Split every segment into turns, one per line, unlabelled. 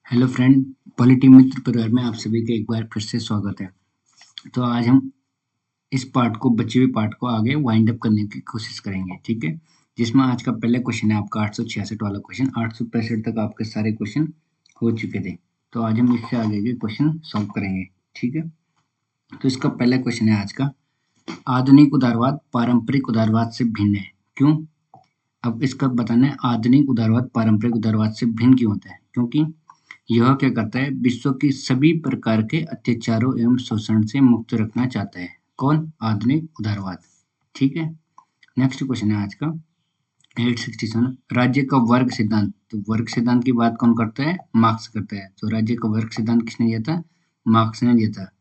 Hello friend, polity मित्र परिवार में आप सभी का एक बार फिर से स्वागत है। तो आज हम इस पार्ट को बचे हुए पार्ट को आगे वाइंड अप करने की कोशिश करेंगे, ठीक है। जिसमें आज का पहला क्वेश्चन है आपका 866 वाला क्वेश्चन। 865 तक आपके सारे क्वेश्चन हो चुके थे। तो आज हम इससे आगे के क्वेश्चन सॉल्व करेंगे, ठीक है। तो इसका पहला क्वेश्चन है आज का, आधुनिक उदारवाद पारंपरिक उदारवाद से भिन्न है, क्यों? अब इसका बताना है आधुनिक उदारवाद पारंपरिक उदारवाद से भिन्न क्यों होता है, क्योंकि यह क्या करता है, विश्व की सभी प्रकार के अत्याचारों एवं शोषण से मुक्त रखना चाहता है। कौन? आधुनिक उदारवाद, ठीक है। नेक्स्ट क्वेश्चन है आज का 867, राज्य का वर्ग सिद्धांत। तो वर्ग सिद्धांत की बात कौन करता है? मार्क्स करता है। तो राज्य का वर्ग सिद्धांत किसने दिया था? मार्क्स ने दिया था।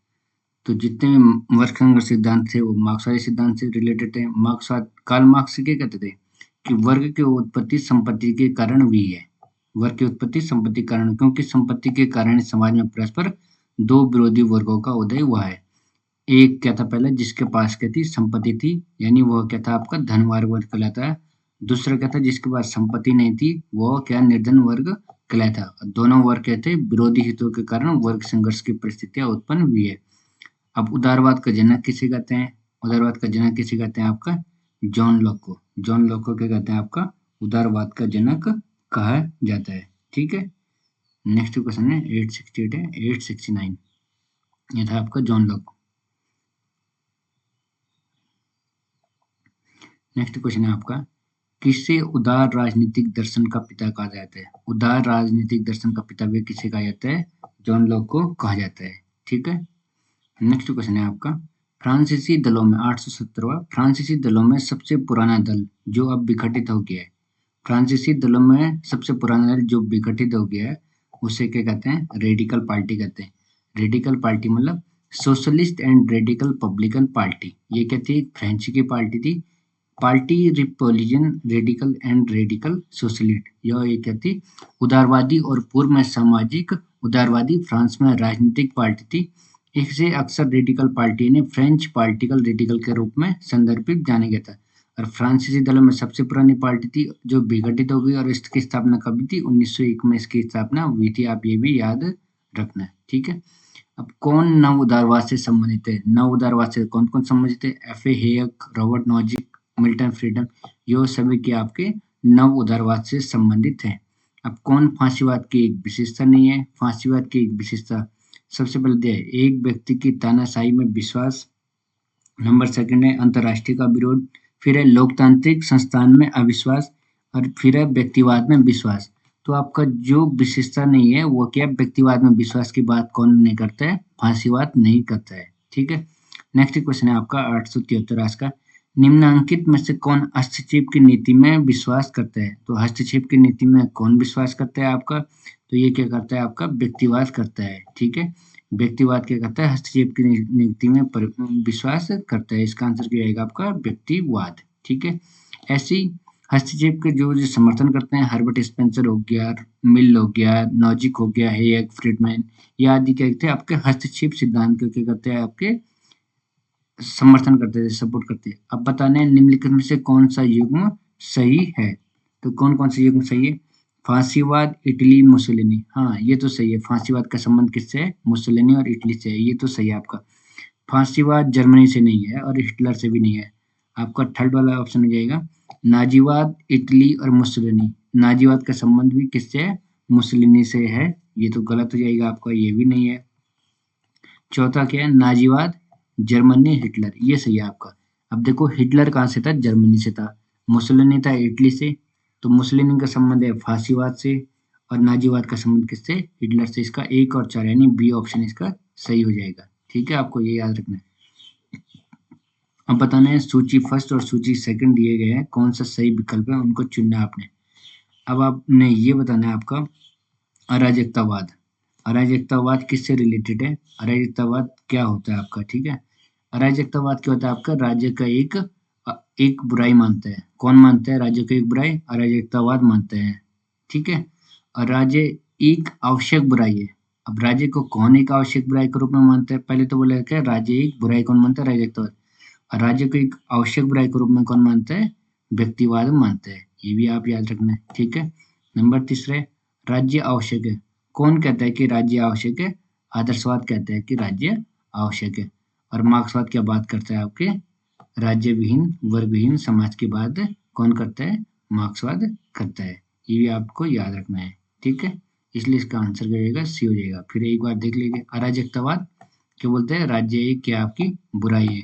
तो जितने भी वर्ग संघर्ष सिद्धांत थे वो मार्क्सवादी सिद्धांत से रिलेटेड थे। मार्क्सवाद कार्ल मार्क्स क्या कहते थे कि वर्ग की उत्पत्ति संपत्ति के कारण हुई है। वर्ग की उत्पत्ति संपत्ति के कारण, क्योंकि संपत्ति के कारण समाज में परस्पर दो विरोधी वर्गों का उदय हुआ है। एक क्या था पहले, जिसके पास क्या थी? संपत्ति थी, यानी वह क्या था? आपका धनवान वर्ग कहलाता है। दूसरा क्या था? जिसके पास संपत्ति नहीं थी, वह क्या? निर्धन वर्ग कहलाता। दोनों वर्ग क्या थे? विरोधी हितों के कारण वर्ग संघर्ष की परिस्थितियां उत्पन्न हुई है। अब उदारवाद का जनक किसे कहते हैं? उदारवाद का जनक किसे कहते हैं? आपका जॉन लॉक को। जॉन लॉक को क्या कहते हैं? आपका उदारवाद का जनक कहा जाता है, ठीक है। नेक्स्ट क्वेश्चन है 868 है 869, ये था आपका जॉन लॉक। नेक्स्ट क्वेश्चन है आपका, किसे उदार राजनीतिक दर्शन का पिता कहा जाता है? उदार राजनीतिक दर्शन का पिता भी किसे कहा जाता है? जॉन लॉक को कहा जाता है, ठीक है। नेक्स्ट क्वेश्चन है आपका, फ्रांसीसी दलों में 870वां, फ्रांसीसी दलों में सबसे पुराना दल जो अब विघटित हो गया है। फ्रांसीसी दलों में सबसे पुराना दल जो विघटित हो गया है उसे क्या कहते हैं? रेडिकल पार्टी कहते हैं। रेडिकल पार्टी मतलब socialist and radical publican party. ये क्या थी? फ्रेंच की पार्टी थी। Party Republican radical and radical socialist, यह एक क्या थी? उदारवादी और पूर्व में सामाजिक उदारवादी फ्रांस में राजनीतिक पार्टी थी। इसे अक्सर रेडिकल पार्टी ने फ्रेंच पॉलिटिकल रेडिकल के रूप में संदर्भित जाना गया था। और फ्रांसीसी दलों में सबसे पुरानी पार्टी थी जो विघटित हो गई, और इसकी स्थापना कब थी? 1901 में इसकी स्थापना हुई थी। आप ये भी याद रखना है, ठीक है। अब कौन नव उदारवाद से संबंधित है? नव उदारवाद से कौन कौन संबंधित है? F A Hayek, Robert Nozick, Milton Friedman, ये सभी के आपके नव उदारवाद से संबंधित हैं। अब कौन फांसीवाद की एक विशेषता नहीं है? फांसीवाद की एक विशेषता सबसे पहले दिया है, एक व्यक्ति की तानाशाही में विश्वास। नंबर सेकंड है अंतर्राष्ट्रीय का विरोध। फिर है लोकतांत्रिक संस्थान में अविश्वास। और फिर है व्यक्तिवाद में विश्वास। तो आपका जो विशेषता नहीं है वो क्या? व्यक्तिवाद में विश्वास की बात कौन नहीं करता है? फांसीवाद नहीं करता है, ठीक है। नेक्स्ट क्वेश्चन है आपका 873 आज का, निम्नांकित में से कौन हस्तक्षेप की नीति में विश्वास करता है? तो हस्तक्षेप की नीति में कौन विश्वास करता है आपका? तो ये क्या करता है? आपका व्यक्तिवाद करता है, ठीक है। व्यक्तिवाद क्या करता है? हस्तक्षेप की नीति में विश्वास करता है। इसका आंसर क्या आएगा आपका? व्यक्तिवाद, ठीक है। ऐसी हस्तक्षेप के जो समर्थन करते हैं, हर्बर्ट स्पेंसर हो गया, मिल हो गया, नॉजिक हो गया, हेयक, फ्रीडमैन, ये आदि क्या कहते हैं? आपके हस्तक्षेप सिद्धांत को क्या करते हैं? आपके समर्थन करते थे, सपोर्ट करते हैं। अब बताने हैं निम्नलिखित में से कौन सा युग्म सही है? तो कौन कौन सा युग्म सही है? फांसीवाद, इटली, मुसोलिनी। हाँ, ये तो सही है। फांसीवाद का संबंध किससे है? मुसोलिनी और इटली से है। ये तो सही है आपका। फांसीवाद जर्मनी से नहीं है और हिटलर से भी नहीं है। आपका थर्ड वाला ऑप्शन हो जाएगा नाजीवाद, इटली और मुसोलिनी। नाजीवाद का संबंध भी किससे है? मुसोलिनी से है। ये तो गलत हो जाएगा आपका, ये भी नहीं है। चौथा क्या है? नाजीवाद, जर्मनी, हिटलर, ये सही है आपका। अब देखो हिटलर कहाँ से था? जर्मनी से था। मुसोलिनी था इटली से। तो मुसोलिनी का संबंध है फांसीवाद से, और नाजीवाद का संबंध किससे? हिटलर से। इसका 1 और 4 यानी बी ऑप्शन इसका सही हो जाएगा, ठीक है। आपको ये याद रखना है। अब बताना है सूची फर्स्ट और सूची सेकंड दिए गए हैं, कौन सा सही विकल्प है उनको चुनना है आपने। अब आपने ये बताना है आपका अराजकतावाद। अराजकतावाद किससे रिलेटेड है? अराजकतावाद क्या होता है आपका, ठीक है। अराजकतावाद क्या होता है आपका? राज्य का एक बुराई मानता है। कौन मानता है राज्य का एक बुराई? अराजकतावाद मानते हैं, ठीक है। और राज्य एक आवश्यक बुराई है। अब राज्य को कौन एक आवश्यक बुराई के रूप में मानता है? पहले तो बोला क्या, राज्य एक बुराई कौन मानता है? अराजकतावाद। और राज्य को एक आवश्यक बुराई के रूप में कौन मानता है? व्यक्तिवाद मानता है। ये भी आप याद रखना है, ठीक है। नंबर तीसरा है राज्य आवश्यक है। कौन कहता है कि राज्य आवश्यक है? आदर्शवाद कहता है कि राज्य आवश्यक है। और मार्क्सवाद क्या बात करता है आपके? राज्य विहीन वर्ग विहीन समाज की बात कौन करता है? मार्क्सवाद करता है। ये भी आपको याद रखना है, ठीक है। इसलिए इसका आंसर रहेगा सी हो जाएगा। फिर एक बार देख लीजिए, अराजकतावाद क्या बोलते हैं? राज्य एक क्या आपकी बुराई है।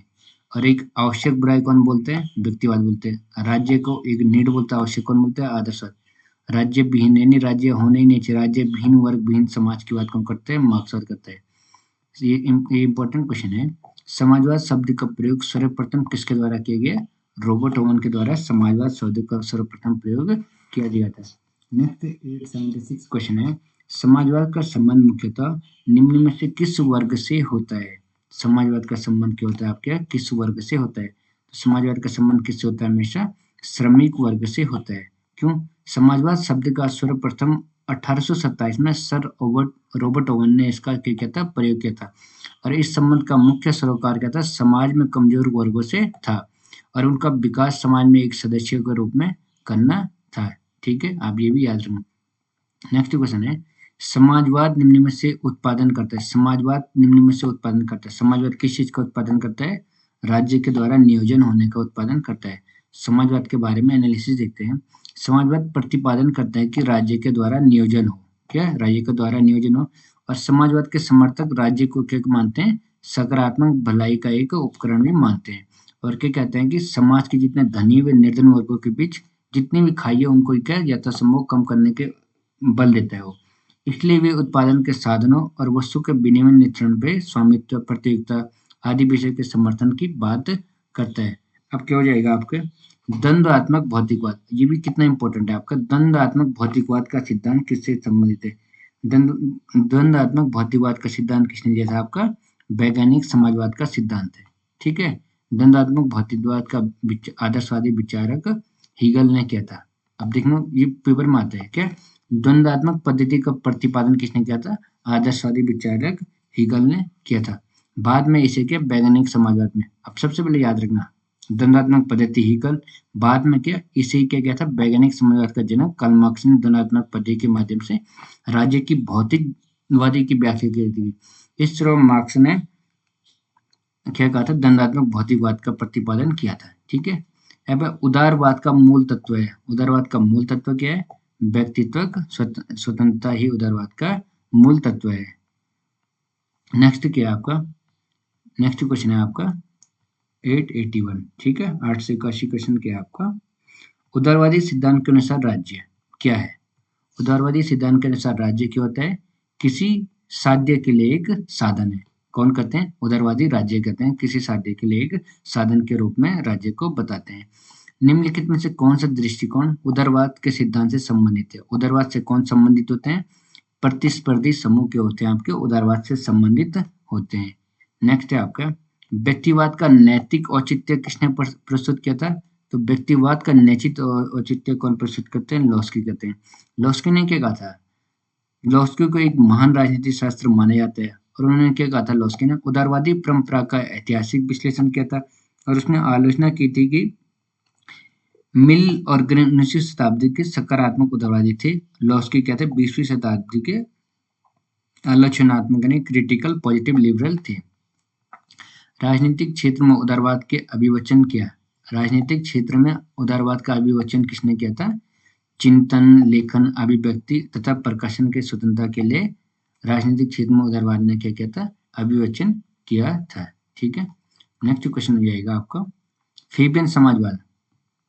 और एक आवश्यक बुराई कौन बोलते हैं? व्यक्तिवाद बोलते हैं। राज्य को एक नीड बोलता है, आवश्यक कौन बोलता है? आदर्शवाद। राज्य विहीन यानी राज्य होने ही नहीं चाहिए, राज्य विहीन वर्ग विहीन समाज की बात कौन करते हैं? मार्क्सवाद करता है। ये इंपॉर्टेंट क्वेश्चन है। समाजवाद शब्द का प्रयोग सर्वप्रथम किसके द्वारा किया गया? रॉबर्ट ओवन के द्वारा समाजवाद शब्द का सर्वप्रथम प्रयोग किया गया था। नेक्स्ट 876 क्वेश्चन है, समाजवाद का संबंध मुख्यतः निम्न में से किस वर्ग से होता है? समाजवाद का संबंध क्या होता है आपके? किस वर्ग से होता है? तो समाजवाद का संबंध किससे होता है? हमेशा श्रमिक वर्ग से होता है। क्यों? समाजवाद शब्द का सर्वप्रथम 1827 में सर रॉबर्ट ओवन ने इसका क्या किया था? प्रयोग किया था। और इस संबंध का मुख्य सरोकार क्या था? समाज में कमजोर वर्गों से था और उनका विकास समाज में एक सदस्य के रूप में करना था। ठीक है, आप ये भी याद रखना। नेक्स्ट क्वेश्चन है, समाजवाद निम्न में से उत्पादन करता है। समाजवाद निम्न में से उत्पादन करता है। समाजवाद किस चीज का उत्पादन करता है? राज्य के द्वारा नियोजन होने का उत्पादन करता है। समाजवाद के बारे में एनालिसिस देखते हैं। समाजवाद प्रतिपादन करता है कि राज्य के द्वारा नियोजन हो। क्या? राज्य के द्वारा नियोजन हो। और समाजवाद के समर्थक राज्य को क्या मानते हैं? सकारात्मक भलाई का एक उपकरण भी मानते हैं। और क्या कहते हैं कि समाज के जितने धनी व निर्धन वर्गों के बीच जितनी भी खाई है उनको क्या यथासंभव कम करने के बल देता है वो। इसलिए वे उत्पादन के साधनों और वस्तु के विनिमय नियंत्रण पे स्वामित्व प्रतियोगिता आदि विषय के समर्थन की बात करता है। अब क्या हो जाएगा आपके? द्वंद्वात्मक भौतिकवाद। ये भी कितना इंपॉर्टेंट है आपका। द्वंद्वात्मक भौतिकवाद का सिद्धांत किससे संबंधित है? द्वंद्वात्मक भौतिकवाद का सिद्धांत किसने दिया था आपका? वैज्ञानिक समाजवाद का सिद्धांत है। ठीक है, द्वंद्वात्मक भौतिकवाद का आदर्शवादी विचारक हीगल ने किया था। अब देखना ये पेपर में आता है क्या? द्वंद्वात्मक पद्धति का प्रतिपादन किसने किया था? आदर्शवादी विचारक हीगल ने किया था। बाद में इसे क्या वैज्ञानिक समाजवाद में। अब सबसे पहले याद रखना, द्वंद्वात्मक पद्धति हीगल, बाद में क्या इसे क्या किया था? वैज्ञानिक समाजवाद का जनक कार्ल मार्क्स ने द्वंद्वात्मक पद्धति के माध्यम से राज्य की भौतिकवादी की व्याख्या की थी। इस तरह मार्क्स ने क्या कहा था? द्वंद्वात्मक भौतिकवाद का प्रतिपादन किया था। ठीक है, अब उदारवाद का मूल तत्व है। उदारवाद का मूल तत्व क्या है? व्यक्तित्व स्वतंत्रता ही उदारवाद का मूल तत्व है। नेक्स्ट क्या है आपका? नेक्स्ट क्वेश्चन है आपका 881। ठीक है, 8 से 81 क्वेश्चन क्या है आपका? उदारवादी सिद्धांत के अनुसार राज्य क्या है? उदारवादी सिद्धांत के अनुसार राज्य क्या होता है? किसी साध्य के लिए एक साधन है। कौन कहते हैं? उदारवादी राज्य कहते हैं किसी साध्य के लिए एक साधन के रूप में राज्य को बताते हैं। निम्नलिखित में से कौन सा दृष्टिकोण उदारवाद के सिद्धांत से संबंधित है? उदारवाद से कौन संबंधित होते हैं? प्रतिस्पर्धी समूह के होते हैं आपके उदारवाद से संबंधित होते हैं। नेक्स्ट है आपका व्यक्तिवाद का नैतिक औचित्य किसने प्रस्तुत किया था? तो व्यक्तिवाद का नैतिक औचित्य कौन प्रस्तुत करते हैं? लॉस्की करते हैं। लॉस्की ने क्या कहा था? लॉस्की को एक महान राजनीतिक शास्त्र माना जाता है और उन्होंने क्या कहा था? लॉस्की ने उदारवादी परंपरा का ऐतिहासिक विश्लेषण किया था और उसने आलोचना की थी कि मिल और ग्रीन 19वीं शताब्दी के सकारात्मक उदारवादी थे। लॉस्की क्या थे? 20वीं शताब्दी के आलोचनात्मक यानी क्रिटिकल पॉजिटिव लिबरल थे। राजनीतिक क्षेत्र में उदारवाद के अभिवचन किया। राजनीतिक क्षेत्र में उदारवाद का अभिवचन किसने किया था? चिंतन, लेखन, अभिव्यक्ति तथा प्रकाशन के स्वतंत्रता के लिए राजनीतिक क्षेत्र में उदारवाद ने क्या किया था? अभिवचन किया था। ठीक है, नेक्स्ट क्वेश्चन हो जाएगा आपका फेबियन समाजवाद।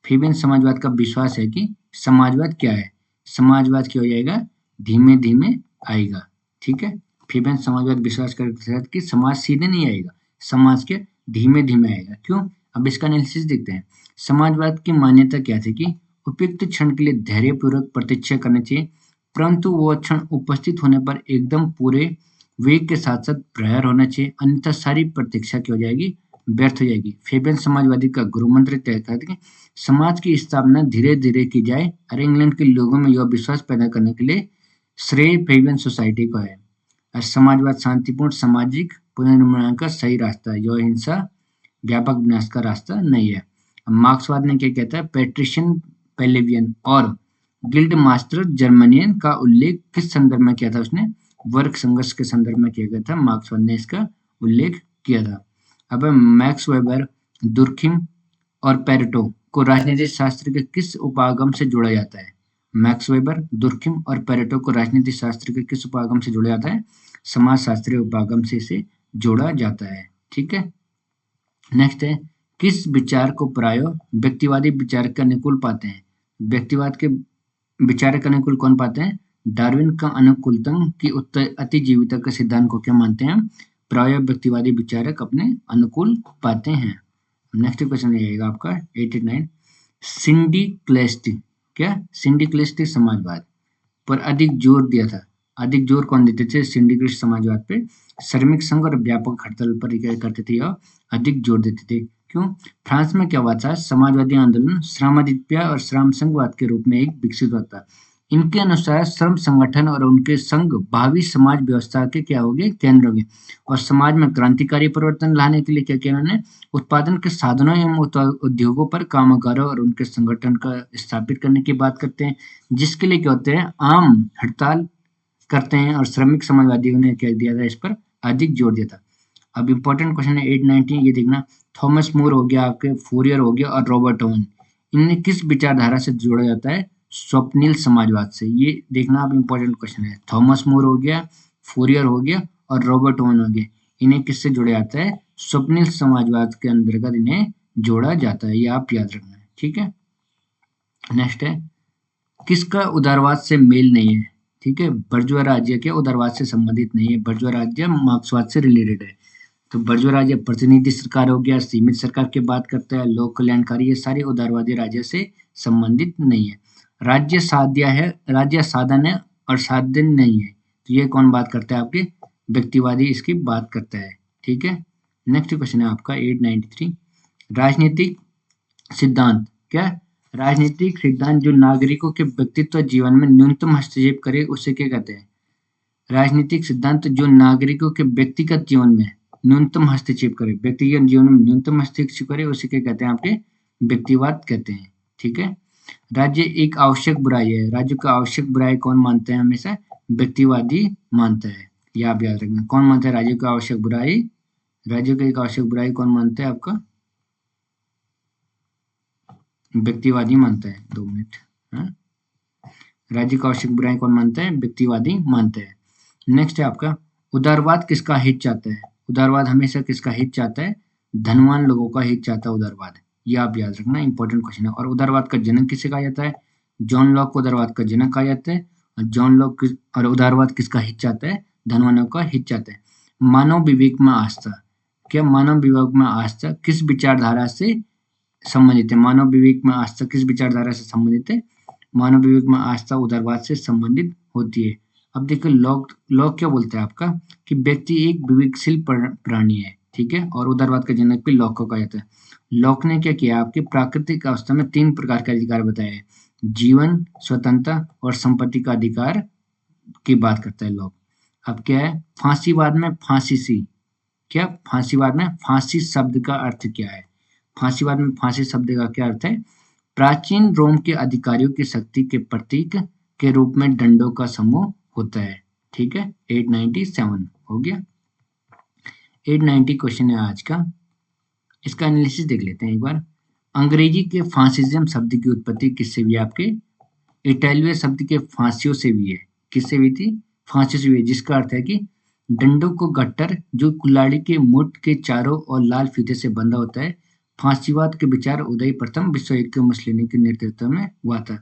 फेबियन समाजवाद का विश्वास है कि समाजवाद क्या है? समाजवाद क्या हो जाएगा? धीमे धीमे आएगा। ठीक है, फेबियन समाजवाद विश्वास करता है कि समाज सीधे नहीं आएगा, समाज के धीमे धीमे आएगा। क्यों? अब इसका एनालिसिस देखते हैं। समाजवाद की मान्यता क्या थी कि उपयुक्त क्षण के लिए धैर्यपूर्वक प्रतीक्षा करनी चाहिए, परंतु वो क्षण उपस्थित होने पर एकदम पूरे वेग के साथ साथ प्रहार होना चाहिए, अन्यथा सारी प्रतीक्षा क्या हो जाएगी? व्यर्थ हो जाएगी। फेबियन समाजवादी का गुरु मंत्र तय था कि समाज की स्थापना धीरे धीरे की जाए और इंग्लैंड के लोगों में यह विश्वास पैदा करने के लिए श्रेय फेबियन सोसाइटी को है। और समाजवाद शांतिपूर्ण सामाजिक पुनर्निर्माण का सही रास्ता है, यह हिंसा व्यापक विनाश का रास्ता नहीं है। मार्क्सवाद ने क्या कहता है? पैट्रिशियन पेलेवियन और गिल्ड मास्टर जर्मनियन का उल्लेख किस संदर्भ में किया था उसने? वर्ग संघर्ष के संदर्भ में किया गया था, मार्क्सवाद ने इसका उल्लेख किया था। अब मैक्स वेबर, दुर्खिम और पेरेटो को राजनीतिक शास्त्र के किस उपागम से जोड़ा जाता है? मैक्स वेबर, दुर्खिम और पेरेटो को राजनीतिक शास्त्र के किस उपागम से जोड़ा जाता है? समाजशास्त्रीय उपागम से इसे जोड़ा जाता है। ठीक है, नेक्स्ट है, किस विचार को प्राय व्यक्तिवादी विचार के अनुकूल पाते हैं? व्यक्तिवाद के विचार के अनुकूल कौन पाते हैं? डार्विन का अनुकूलतम की उत्तर अतिजीविता के सिद्धांत को क्या मानते हैं? प्राय व्यक्तिवादी विचारक अपने अनुकूल पाते हैं। नेक्स्ट क्वेश्चन रहेगा आपका 89, सिंडिकलिस्टिक, क्या सिंडिकलिस्टिक समाजवाद पर अधिक जोर दिया था? अधिक जोर कौन देते थे सिंडिकलिस्ट समाजवाद पे? श्रमिक संघ और व्यापक हड़ताल पर क्या करते थे और अधिक जोर देते थे। क्यों? फ्रांस में क्या हुआ था? समाजवादी आंदोलन श्रमाधिप्य और श्रम संघवाद के रूप में एक विकसित हुआ था। इनके अनुसार श्रम संगठन और उनके संघ भावी समाज व्यवस्था के क्या होंगे? केंद्र होंगे। और समाज में क्रांतिकारी परिवर्तन लाने के लिए क्या किया उन्होंने? उत्पादन के साधनों एवं उद्योगों पर कामगारों और उनके संगठन का स्थापित करने की बात करते हैं, जिसके लिए क्या होते हैं? आम हड़ताल करते हैं। और श्रमिक समाजवादियों ने क्या दिया था? इस पर अधिक जोर दिया था। अब इम्पोर्टेंट क्वेश्चन है 819, ये देखना, थॉमस मोर हो गया, आपके फूरियर हो गया और रॉबर्ट ओवन, इन्हें किस विचारधारा से जोड़ा जाता है? स्वप्निल समाजवाद से। ये देखना आप, इम्पोर्टेंट क्वेश्चन है। थॉमस मोर हो गया, फूरियर हो गया और रॉबर्ट ओवन हो गया, इन्हें किससे जोड़ा जाता है? स्वप्निल समाजवाद के अंतर्गत इन्हें जोड़ा जाता है, ये आप याद रखना है। ठीक है, नेक्स्ट है, किसका उदारवाद से मेल नहीं है? ठीक है, बर्जुआ राज्य के उदारवाद से संबंधित नहीं है। बर्जुआ राज्य मार्क्सवाद से रिलेटेड है। तो बर्जुआ राज्य प्रतिनिधि सरकार हो गया, सीमित सरकार की बात करता है, लोक कल्याणकारी, ये सारे उदारवादी राज्य से संबंधित नहीं है। राज्य साध्य है, राज्य साधन है और साधन नहीं है। तो ये कौन बात करता है? आपके व्यक्तिवादी इसकी बात करता है। ठीक है, नेक्स्ट क्वेश्चन है आपका 893, राजनीतिक सिद्धांत, क्या राजनीतिक सिद्धांत जो नागरिकों के व्यक्तित्व जीवन में न्यूनतम हस्तक्षेप करे उसे क्या कहते हैं? राजनीतिक सिद्धांत जो नागरिकों के व्यक्तिगत जीवन में न्यूनतम हस्तक्षेप करे, व्यक्तिगत जीवन में न्यूनतम हस्तक्षेप करे, उसे क्या कहते हैं? आपके व्यक्तिवाद कहते हैं। ठीक है, राज्य एक आवश्यक बुराई है। राज्य का आवश्यक बुराई कौन मानते हैं? हमेशा व्यक्तिवादी मानता है। यह आप याद रखना, कौन मानता है राज्य का आवश्यक बुराई? राज्य का एक आवश्यक बुराई कौन मानता है? आपका व्यक्तिवादी मानता है। 2 मिनट, हाँ? राज्य का आवश्यक बुराई कौन मानता है? व्यक्तिवादी मानता है। नेक्स्ट है आपका, उदारवाद किसका हित चाहता है? उदारवाद हमेशा किसका हित चाहता है? धनवान लोगों का हित चाहता है उदारवाद। ये आप याद रखना, इंपॉर्टेंट क्वेश्चन है। और उदारवाद का जनक किसे कहा जाता है? जॉन लॉक को उदारवाद का जनक कहा जाता है। और जॉन लॉक और उदारवाद किसका हित चाहता है? धनवानों का हित चाहता है। मानव विवेक में आस्था, क्या मानव विवेक में आस्था किस विचारधारा से संबंधित है? मानव विवेक में आस्था किस विचारधारा से संबंधित है? मानव विवेक में आस्था उदारवाद से संबंधित होती है। अब देखिए, लॉक क्या बोलता है आपका? कि व्यक्ति एक विवेकशील प्राणी है। ठीक है, और उदारवाद का जनक भी लॉक को कहा जाता है। लॉक ने क्या किया? आपकी प्राकृतिक अवस्था में 3 प्रकार के अधिकार बताए हैं, जीवन, स्वतंत्रता और संपत्ति का अधिकार की बात करता है लॉक। अब क्या है? फांसीवाद में फांसी सी, क्या फांसीवाद में फांसी शब्द का अर्थ क्या है? फांसीवाद में फांसी शब्द का क्या अर्थ है? प्राचीन रोम के अधिकारियों की शक्ति के प्रतीक के रूप में दंडों का समूह होता है। ठीक है, 897 हो गया। 890 क्वेश्चन है आज का, इसका एनालिसिस देख लेते हैं एक बार। अंग्रेजी के फांसिज्म शब्द की उत्पत्ति किससे हुई? आपके इटालियन शब्द के फांसियों से भी है। किससे हुई थी? फांसी से हुई है, जिसका अर्थ है कि डंडों को गट्टर जो कुल्हाड़ी के मुठ के चारों और लाल फीते से बंधा होता है। फांसीवाद के विचार उदय प्रथम विश्व युद्ध के मुसोलिनी के नेतृत्व में हुआ था।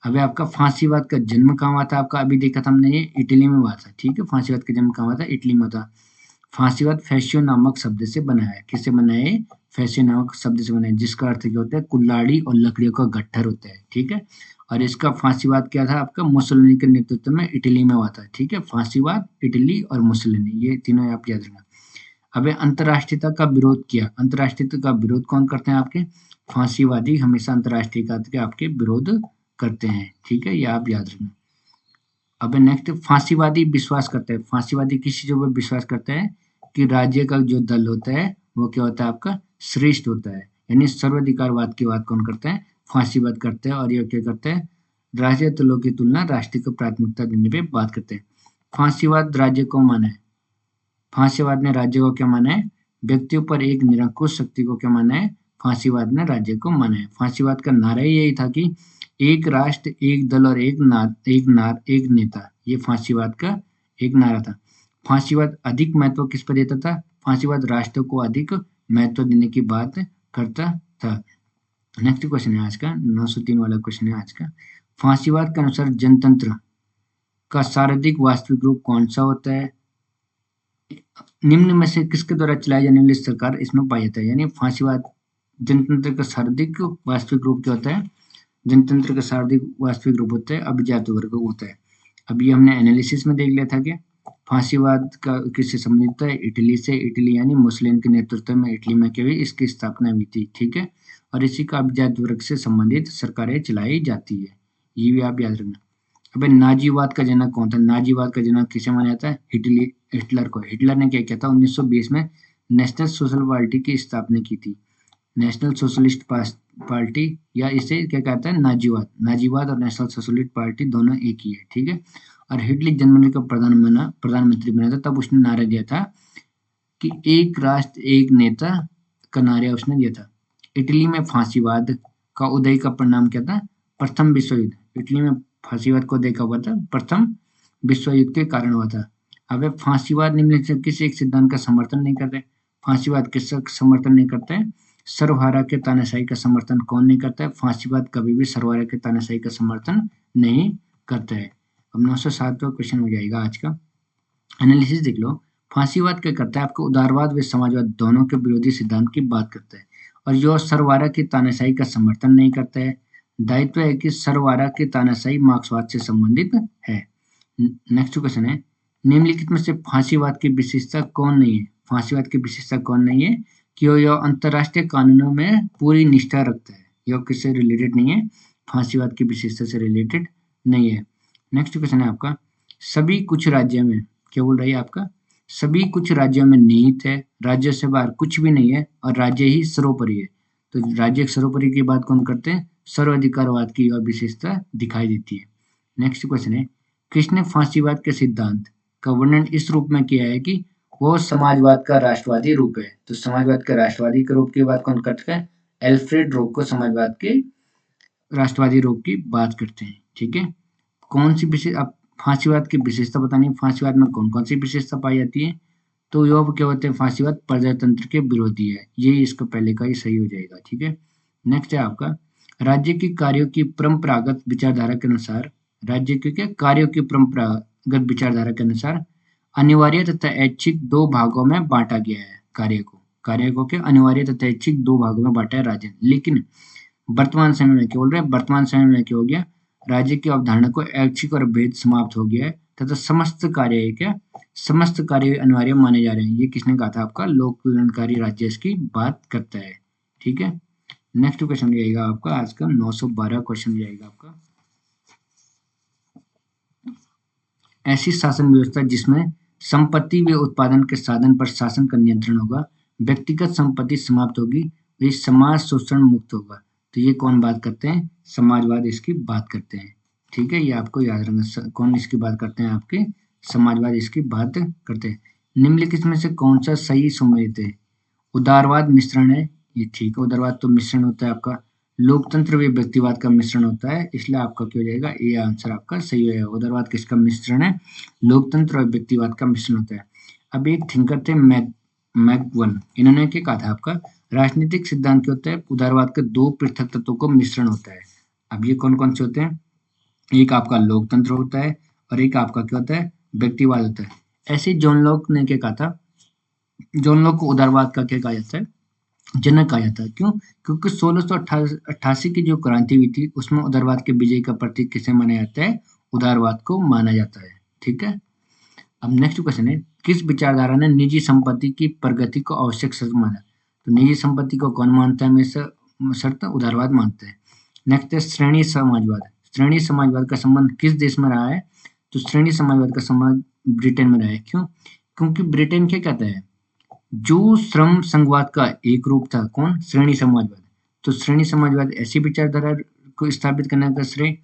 अभी आपका फांसीवाद का जन्म कहाँ हुआ था? आपका अभी देखा था हमने, ये इटली में हुआ था। ठीक है, फांसीवाद का जन्म कहाँ हुआ था? इटली में था। फांसीवाद फैसियो नामक शब्द से बना है। किससे बना है? फैसियो नामक शब्द से बना है, जिसका अर्थ क्या होता है? कुल्हाड़ी और लकड़ियों का गट्ठर होता है। ठीक है, और इसका फांसीवाद क्या था? आपका मुसोलिनी के नेतृत्व में इटली में हुआ था। ठीक है, फांसीवाद, इटली और मुसोलिनी, ये तीनों आप याद रखना। अब अंतर्राष्ट्रीयता का विरोध किया। अंतर्राष्ट्रीयता का विरोध कौन करते हैं? आपके फांसीवादी हमेशा अंतर्राष्ट्रीयता के आपके विरोध करते हैं। ठीक है, ये आप याद रखना। अब नेक्स्ट, फांसीवादी विश्वास करता है। फांसीवादी किस चीजों पर विश्वास करता है? कि राज्य का जो दल होता है वो क्या होता है? आपका श्रेष्ठ होता है। यानी सर्वाधिकारवाद की बात कौन करता है? फांसीवाद करता है। और ये क्या करता है? राज्य दलों की तुलना राष्ट्रीय को प्राथमिकता देने पे बात करते हैं। फांसीवाद राज्य को माना है, फांसीवाद ने राज्य को क्या माना है, व्यक्तियों पर एक निरंकुश शक्ति को क्या माना है, फांसीवाद ने राज्य को माना है। फांसीवाद का नारा यही था कि एक राष्ट्र, एक दल और एक नेता, ये फांसीवाद का एक नारा था। फांसीवाद अधिक महत्व किस पर देता था, फांसीवाद राष्ट्र को अधिक महत्व देने की बात करता था। नेक्स्ट क्वेश्चन है आज का 903 वाला क्वेश्चन है आज का। फांसीवाद के अनुसार जनतंत्र का शारीरिक वास्तविक रूप कौन सा होता है, निम्न में से किसके द्वारा चलाई जाने वाली सरकार इसमें पाया जाता है। यानी फांसीवाद जनतंत्र का शारीरिक वास्तविक रूप क्या होता है, जनतंत्र का शारीरिक वास्तविक रूप होता है अभिजात वर्ग होता है। अभी हमने एनालिसिस में देख लिया था कि फांसीवाद का किससे संबंधित है, इटली से। इटली यानी मुसलिन के नेतृत्व में इटली में क्या हुई, इसकी स्थापना हुई थी, ठीक है। और इसी का अभिजात वर्ग से संबंधित सरकारें चलाई जाती है, ये भी आप याद रखना। अब नाजीवाद का जनक कौन था, नाजीवाद का जनक किसे माना जाता है, हिटलर को। हिटलर ने क्या किया था, 1920 में नेशनल सोशल पार्टी की स्थापना की थी, नेशनल सोशलिस्ट पार्टी, या इसे क्या कहता है, नाजीवाद। नाजीवाद और नेशनल सोशलिस्ट पार्टी दोनों एक ही है, ठीक है। और हिटलर जर्मनी का प्रधानमंत्री बना था, तब उसने नारा दिया था कि एक राष्ट्र एक नेता का नारा उसने दिया था। इटली में फांसीवाद का उदय का परिणाम क्या था, प्रथम विश्व युद्ध। इटली में फांसीवाद को देखा हुआ था, प्रथम विश्व युद्ध के कारण हुआ था। अब फांसीवाद निम्न से किस एक सिद्धांत का समर्थन नहीं करते, फांसीवाद किसका समर्थन नहीं करता है, सर्वहारा के तानाशाही का समर्थन कौन नहीं करता है, फांसीवाद कभी भी सर्वहारा के तानाशाही का समर्थन नहीं करता है। अब 907वां क्वेश्चन हो जाएगा आज का, एनालिसिस देख लो। फांसीवाद क्या करता है, आपको उदारवाद व समाजवाद दोनों के विरोधी सिद्धांत की बात करता है, और जो सर्वहारा की तानाशाही का समर्थन नहीं करता है। दायित्व है कि सर्वहारा की तानाशाही मार्क्सवाद से संबंधित है। नेक्स्ट क्वेश्चन है, निम्नलिखित में से फांसीवाद की विशेषता कौन नहीं है, फांसीवाद की विशेषता कौन नहीं है कि यह अंतरराष्ट्रीय कानूनों में पूरी निष्ठा रखता है, यह किससे रिलेटेड नहीं है, फांसीवाद की विशेषता से रिलेटेड नहीं है। नेक्स्ट क्वेश्चन है आपका, सभी कुछ राज्यों में, क्या बोल रही है आपका, सभी कुछ राज्यों में निहित है, राज्य से बाहर कुछ भी नहीं है, और राज्य ही सर्वोपरि है। तो राज्य सर्वोपरि की बात कौन करते हैं, सर्वाधिकारवाद की यह विशेषता दिखाई देती है। नेक्स्ट क्वेश्चन है, किसने फांसीवाद के सिद्धांत का वर्णन इस रूप में किया है कि वो समाजवाद का राष्ट्रवादी रूप है। तो समाजवाद के राष्ट्रवादी के रूप की बात कौन करता है, एल्फ्रेड रोक को समाजवाद के राष्ट्रवादी रूप की बात करते हैं, ठीक है। कौन सी विशेष, अब फांसीवाद की विशेषता बतानी, फांसीवाद में कौन कौन सी विशेषता पाई जाती है, तो यह क्या होते हैं, फांसीवाद प्रजातंत्र के विरोधी है, ये इसका पहले का ही सही हो जाएगा, ठीक है। नेक्स्ट है आपका, राज्य के कार्यों की परंपरागत विचारधारा के अनुसार, राज्य के कार्यों की परंपरागत विचारधारा के अनुसार अनिवार्य तथा ऐच्छिक दो भागों में बांटा गया है। कार्य को क्या अनिवार्य तथा ऐच्छिक दो भागों में बांटा है राज्य, लेकिन वर्तमान समय में क्या बोल रहे हैं, वर्तमान समय में क्या हो गया, राज्य की अवधारणा को ऐच्छिक और भेद समाप्त हो गया है, तथा समस्त कार्य है क्या, समस्त कार्य अनिवार्य माने जा रहे हैं। ये किसने कहा था, आपका लोक कल्याणकारी राज्य इसकी बात करता है, ठीक है। नेक्स्ट क्वेश्चन जाएगा आपका आज का 912 क्वेश्चन जाएगा आपका, ऐसी शासन व्यवस्था जिसमें संपत्ति व उत्पादन के साधन पर शासन का नियंत्रण होगा, व्यक्तिगत संपत्ति समाप्त होगी, वे समाज शोषण मुक्त होगा। तो ये कौन बात करते हैं, समाजवाद इसकी बात करते हैं, ठीक है। ये आपको याद रखना, कौन इसकी बात करते हैं, आपके समाजवाद इसकी बात करते हैं। निम्नलिखित में से कौन सा सही सम्मिलित है, उदारवाद मिश्रण है, ये ठीक है, उदारवाद तो मिश्रण होता है आपका, लोकतंत्र व व्यक्तिवाद का मिश्रण होता है, इसलिए आपका क्या हो जाएगा, ये आंसर आपका सही हो जाएगा। उदारवाद किसका मिश्रण है, लोकतंत्र और व्यक्तिवाद का मिश्रण होता है। अब एक थिंकर थे मैकवन, इन्होंने क्या कहा था आपका, राजनीतिक सिद्धांत क्या होता है, उदारवाद के दो पृथक तत्वों को मिश्रण होता है। अब ये कौन कौन से होते हैं, एक आपका लोकतंत्र होता है और एक आपका क्या होता है, व्यक्तिवाद होता है। ऐसे जॉन लॉक ने क्या कहा था, जॉन लॉक को उदारवाद का क्या कहा जाता है, जनक कहा जाता है। क्यों, क्योंकि 1688 की जो क्रांति हुई थी उसमें उदारवाद के विजय का प्रतीक किसे माना जाता है, उदारवाद को माना जाता है, ठीक है। अब नेक्स्ट क्वेश्चन है, किस विचारधारा ने निजी संपत्ति की प्रगति को आवश्यक शर्त माना, तो निजी संपत्ति को कौन मानता है, हमेशा शर्त उदारवाद मानता है। नेक्स्ट है श्रेणी समाजवाद, श्रेणी समाजवाद का संबंध किस देश में रहा है, तो श्रेणी समाजवाद का संबंध ब्रिटेन में रहा है। क्यों, क्योंकि ब्रिटेन क्या कहता है, जो श्रम संघवाद का एक रूप था, कौन, श्रेणी समाजवाद। तो श्रेणी समाजवाद ऐसी विचारधारा को स्थापित करने का श्रेय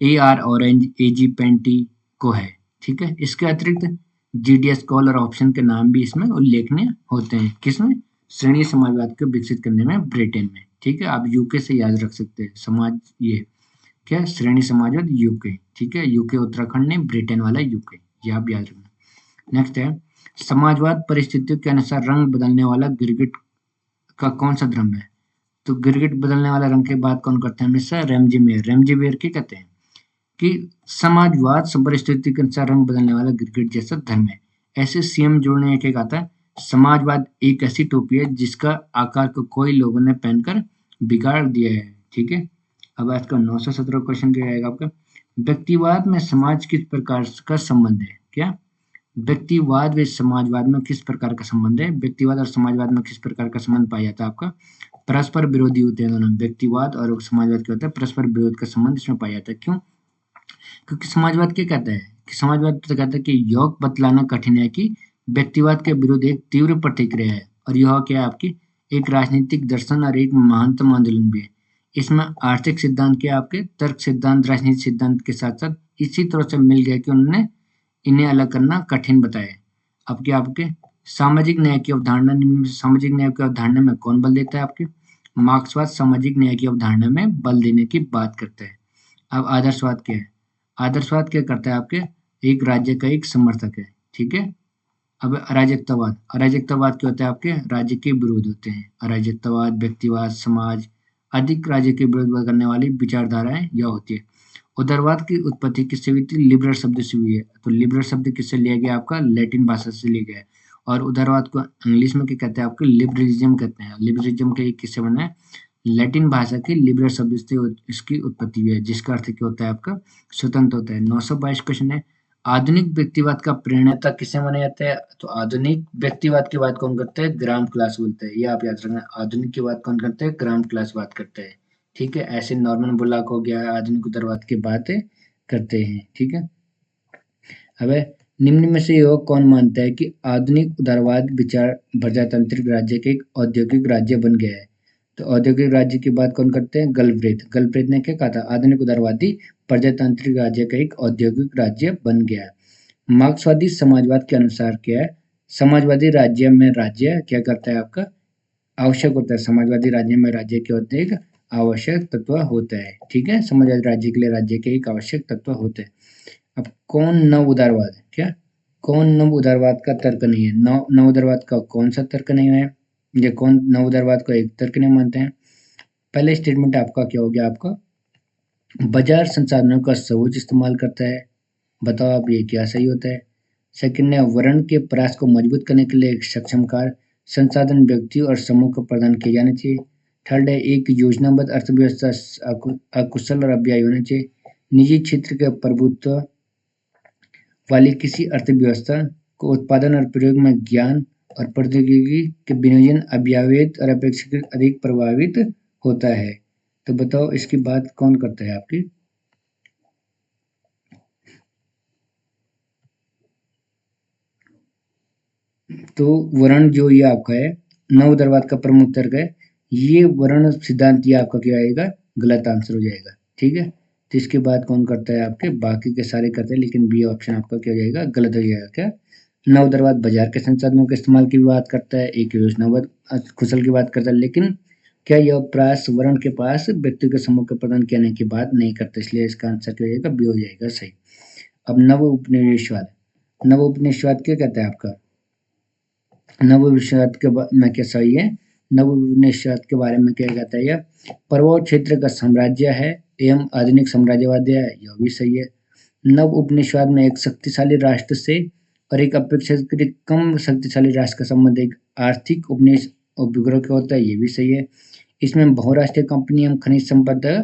AR ऑरेंज, AG पेंटी को है। ठीक है, इसके अतिरिक्त GDS कॉल और ऑप्शन के नाम भी इसमें उल्लेखनीय होते हैं। किसमें? श्रेणी समाजवाद को विकसित करने में ब्रिटेन में। ठीक है, आप यूके से याद रख सकते हैं। समाज ये क्या? श्रेणी समाजवाद यूके। ठीक है, यूके उत्तराखंड नहीं, ब्रिटेन वाला यूके, ये आप याद रखना। नेक्स्ट है, समाजवाद परिस्थितियों के अनुसार रंग बदलने वाला गिरगिट का कौन सा धर्म है? तो गिरगिट बदलने वाला रंग की बात कौन करते हैं हमेशा? रेमजीमेर। रेमजीमेर क्या कहते हैं कि समाजवाद परिस्थिति के अनुसार रंग बदलने वाला गिरगिट जैसा धर्म है। ऐसे सीएम जोड़ने एक एक आता है। समाजवाद एक ऐसी टोपी है जिसका आकार को कोई लोगों ने पहनकर बिगाड़ दिया है। ठीक है, अब आज का 917 क्वेश्चन क्या आएगा आपका? व्यक्तिवाद में समाज किस प्रकार का संबंध है? क्या? व्यक्तिवाद व समाजवाद में किस प्रकार का संबंध है? व्यक्तिवाद और समाजवाद में किस प्रकार का संबंध पाया जाता है आपका? परस्पर विरोधी होते हैं दोनों। व्यक्तिवाद और समाजवाद क्या होता है? परस्पर विरोध का संबंध इसमें पाया जाता है। क्यों? क्योंकि समाजवाद क्या कहता है कि समाजवाद तो कहता है कि योग बतलाना कठिन है कि व्यक्तिवाद के विरुद्ध एक तीव्र प्रतिक्रिया है, और यह क्या है आपकी? एक राजनीतिक दर्शन और एक महानतम आंदोलन भी है। इसमें आर्थिक सिद्धांत क्या आपके? तर्क सिद्धांत राजनीतिक सिद्धांत के साथ साथ इसी तरह से मिल गया कि उन्होंने इन्हें अलग करना कठिन बताया। अब क्या आपके सामाजिक न्याय की अवधारणा, निम्न में से सामाजिक न्याय की अवधारणा में कौन बल देता है आपके? मार्क्सवाद सामाजिक न्याय की अवधारणा में बल देने की बात करता है। अब आदर्शवाद क्या है? आदर्शवाद क्या करता है आपके? एक राज्य का एक समर्थक है। ठीक है, अब अराजकतावाद, अराजकतावाद क्या होता है आपके? राज्य के विरोध होते हैं। अराजकतावाद व्यक्तिवाद समाज अधिक राज्य के विरोध करने वाली विचारधाराएं यह होती है। उदारवाद की उत्पत्ति किससे हुई थी? लिबरल शब्द से हुई है। तो लिबरल शब्द किससे लिया गया आपका? लैटिन भाषा से लिया गया है। और उदारवाद को इंग्लिश में क्या कहते हैं आपके? लिबरलिज्म कहते हैं। लिबरलिज्म के किससे बना है? लैटिन भाषा के लिबरल शब्द से इसकी उत्पत्ति हुई है, जिसका अर्थ क्या होता है आपका? स्वतंत्र होता है। 922 क्वेश्चन है, आधुनिक व्यक्तिवाद का प्रणेता किसे माना जाता है? तो आधुनिक व्यक्तिवाद की बात कौन करता है? ग्राम क्लास बोलते हैं। ये आप याद रखना, आधुनिक की बात कौन करता है? ग्राम क्लास बात करता है। ठीक है, ऐसे नॉर्मन बुलाक हो गया, आधुनिक उदारवाद की बातें करते हैं। ठीक है, अब निम्न में से यह कौन मानता है कि आधुनिक उदारवाद विचार प्रजातांत्रिक राज्य के एक औद्योगिक राज्य बन गया है? तो औद्योगिक राज्य की बात कौन करते हैं? गलब्रेथ। गलब्रेथ ने क्या कहा था? आधुनिक उदारवादी प्रजातांत्रिक राज्य का एक औद्योगिक राज्य बन गया है। मार्क्सवादी समाजवाद के अनुसार क्या है? समाजवादी राज्य में राज्य क्या करता है आपका? आवश्यक होता है। समाजवादी राज्य में राज्य क्या होते हैं? एक आवश्यक तत्व होता है। ठीक है, समाजवादी राज्य के लिए राज्य के एक आवश्यक तत्व होते हैं। अब कौन नव उदारवाद है? क्या कौन नव उदारवाद का तर्क नहीं है? नव उदारवाद का कौन सा तर्क नहीं है? ये कौन नव उदारवाद को एक तर्क नहीं मानते हैं? पहले स्टेटमेंट आपका क्या हो गया? आपका बाजार संसाधनों का सर्वोच्च इस्तेमाल करता है। बताओ आप ये क्या सही होता है? सेकंड है, वर्ण के प्रयास को मजबूत करने के लिए एक सक्षम कार्य संसाधन व्यक्ति और समूह को प्रदान किए जाने चाहिए। थर्ड है, एक योजनाबद्ध अर्थव्यवस्था अकुशल और अव्ययी होना चाहिए। निजी क्षेत्र के प्रभुत्व वाली किसी अर्थव्यवस्था को उत्पादन और प्रयोग में ज्ञान और प्रौद्योगिकी के विनियोजन अव्यवहित और अपेक्षाकृत अधिक प्रभावित होता है। तो बताओ इसकी बात कौन करता है आपकी? तो वर्ण जो ये आपका है नव उदारवाद का प्रमुख तर्क है, ये वर्ण सिद्धांत ये आपका क्या आएगा? गलत आंसर हो जाएगा। ठीक है, तो इसके बाद कौन करता है आपके? बाकी के सारे करते हैं, लेकिन बी ऑप्शन आपका क्या हो जाएगा? गलत हो जाएगा। क्या नव उदारवाद बाजार के संसाधनों के इस्तेमाल की भी बात करता है, एक योजनाबद्ध कुशल की बात करता है, लेकिन क्या यह प्रयास वर्ण के पास व्यक्ति के समूह के प्रदान करने की बात नहीं करता, इसलिए इसका आंसर क्या हो जाएगा? बी हो जाएगा सही। अब नव उपनिवेशवाद, नव उपनिवेशवाद क्या कहता है आपका? नवोपनिषद के में क्या सही है? नवोपनिषद के बारे में क्या कहता है? यह प्रभाव क्षेत्र का साम्राज्य है एवं आधुनिक साम्राज्यवाद है, यह भी सही है। नव उपनिषद में एक शक्तिशाली राष्ट्र से और एक अपेक्षाकृत कम शक्तिशाली राष्ट्र का संबंध एक आर्थिक उपग्रह का होता है, ये भी सही है। इसमें बहुराष्ट्रीय कंपनी एवं खनिज संपदा